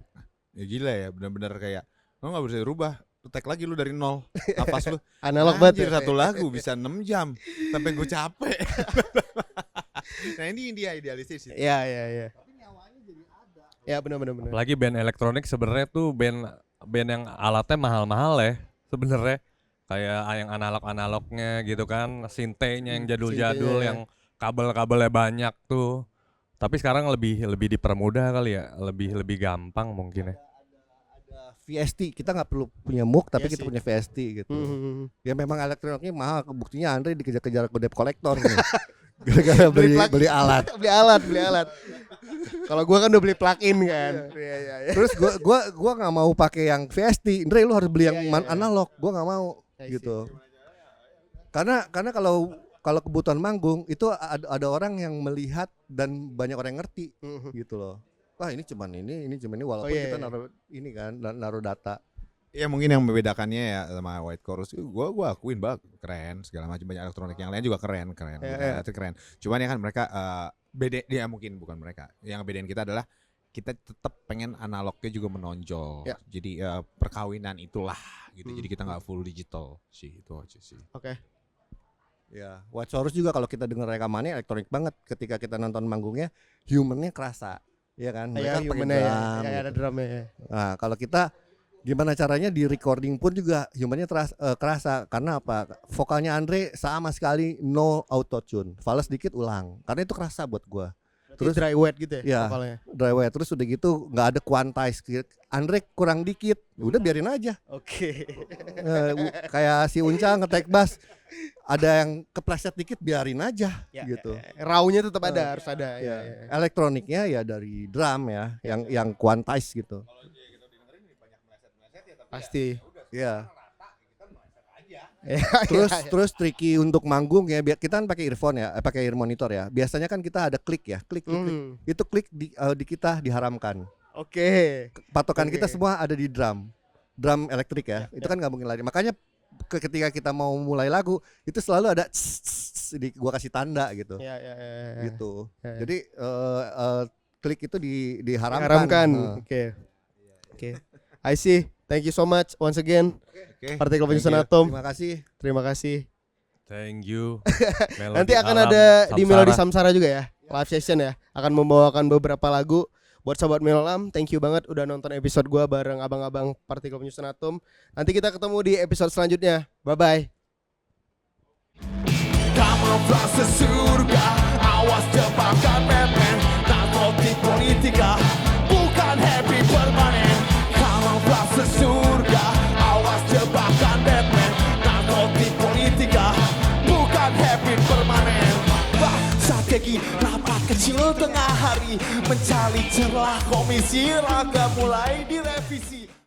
[SPEAKER 1] ya gila ya, benar-benar kayak lo nggak bisa rubah. Lu tag lagi lu dari nol. Nafas lu
[SPEAKER 2] Analog banget.
[SPEAKER 1] anjir, satu lagu bisa 6 jam sampai gue capek. Nah ini dia idealistis sih.
[SPEAKER 2] Iya. Ya benar.
[SPEAKER 5] Apalagi band elektronik sebenarnya tuh band yang alatnya mahal-mahal ya sebenarnya. Kayak yang analognya gitu kan, sinte-nya yang jadul-jadul,
[SPEAKER 2] Sinte,
[SPEAKER 5] yang kabel-kabelnya banyak tuh. Tapi sekarang lebih dipermudah kali ya, lebih gampang mungkin ya.
[SPEAKER 4] Ada VST, kita nggak perlu punya MOOC tapi
[SPEAKER 2] Iya
[SPEAKER 4] kita
[SPEAKER 2] sih.
[SPEAKER 4] punya VST gitu. Ya memang elektroniknya mahal, buktinya Andre dikejar-kejar debt collector nih. Gara-gara beli alat.
[SPEAKER 2] beli alat. Kalau gua kan udah beli plug-in kan. Iya.
[SPEAKER 4] Terus gua nggak mau pakai yang VST. Andre lu harus beli yang analog. Gua nggak mau gitu. Karena kalau kebutuhan manggung itu ada orang yang melihat dan banyak orang yang ngerti gitu loh. Wah ini cuman ini walaupun kita naruh ini kan naruh data.
[SPEAKER 1] Ya mungkin yang membedakannya ya sama White Chorus itu gua akuin banget keren, segala macam banyak elektronik yang lain juga keren. Itu keren. Cuman ya kan mereka beda dia, mungkin bukan mereka. Yang bedain kita adalah kita tetap pengen analognya juga menonjol.
[SPEAKER 2] Ya.
[SPEAKER 1] Jadi perkawinan itulah gitu. Jadi kita nggak full digital sih, itu aja sih.
[SPEAKER 2] Oke.
[SPEAKER 4] Ya, White Chorus juga kalau kita dengar rekamannya elektronik banget. Ketika kita nonton manggungnya, humannya kerasa, ya kan?
[SPEAKER 2] Ya,
[SPEAKER 4] Mereka pakai
[SPEAKER 2] humannya ya,
[SPEAKER 4] drum,
[SPEAKER 2] kayak ada
[SPEAKER 4] gitu.
[SPEAKER 2] drumnya ya.
[SPEAKER 4] Nah, kalau kita gimana caranya di recording pun juga humannya kerasa. Karena apa? Vokalnya Andre sama sekali no auto tune. Fals dikit ulang. Karena itu kerasa buat gua.
[SPEAKER 2] Terus
[SPEAKER 4] Terus
[SPEAKER 2] dry wet gitu ya,
[SPEAKER 4] ya,
[SPEAKER 2] vokalnya.
[SPEAKER 4] dry wet. Terus udah gitu nggak ada quantize. Andre kurang dikit, udah biarin aja.
[SPEAKER 2] Oke.
[SPEAKER 4] Kayak si Unca nge-take bass, ada yang kepleset dikit biarin aja gitu.
[SPEAKER 2] Raw-nya tetap ada, harus ada.
[SPEAKER 4] Ya,
[SPEAKER 2] Ya.
[SPEAKER 4] elektroniknya ya dari drum ya, yang quantize gitu.
[SPEAKER 2] Pasti.
[SPEAKER 4] Ya.
[SPEAKER 2] Ya,
[SPEAKER 4] Terus tricky untuk manggung ya, kita kan pakai earphone ya, pakai ear monitor ya. Biasanya kan kita ada klik ya, klik. Itu klik di kita diharamkan.
[SPEAKER 2] Oke.
[SPEAKER 4] Patokan
[SPEAKER 2] Oke.
[SPEAKER 4] kita semua ada di drum elektrik ya. Itu kan nggak mungkin lari. Makanya ketika kita mau mulai lagu itu selalu ada gua kasih tanda gitu.
[SPEAKER 2] Ya.
[SPEAKER 4] Gitu.
[SPEAKER 2] Ya.
[SPEAKER 4] Jadi klik itu diharamkan.
[SPEAKER 2] Haramkan.
[SPEAKER 4] Nah.
[SPEAKER 2] Oke. I see. Thank you so much once again.
[SPEAKER 4] Oke.
[SPEAKER 2] Partikel Penyusun
[SPEAKER 4] Thank you.
[SPEAKER 2] Atom.
[SPEAKER 4] Terima kasih.
[SPEAKER 2] Terima kasih.
[SPEAKER 5] Thank you.
[SPEAKER 2] Nanti akan ada di Melodi Samsara juga ya, live session ya. Akan membawakan beberapa lagu buat sobat Melolam. Thank you banget udah nonton episode gua bareng abang-abang Partikel Penyusun Atom. Nanti kita ketemu di episode selanjutnya. Bye bye.
[SPEAKER 3] Kamuflase surga, awas jebakan Batman. Narkotik politika, bukan happy permanen. Kamuflase surga, awas jebakan Batman. Narkotik politika, bukan happy permanen. Strategi rapat kecil tengah hari, mencari celah komisi raga mulai direvisi.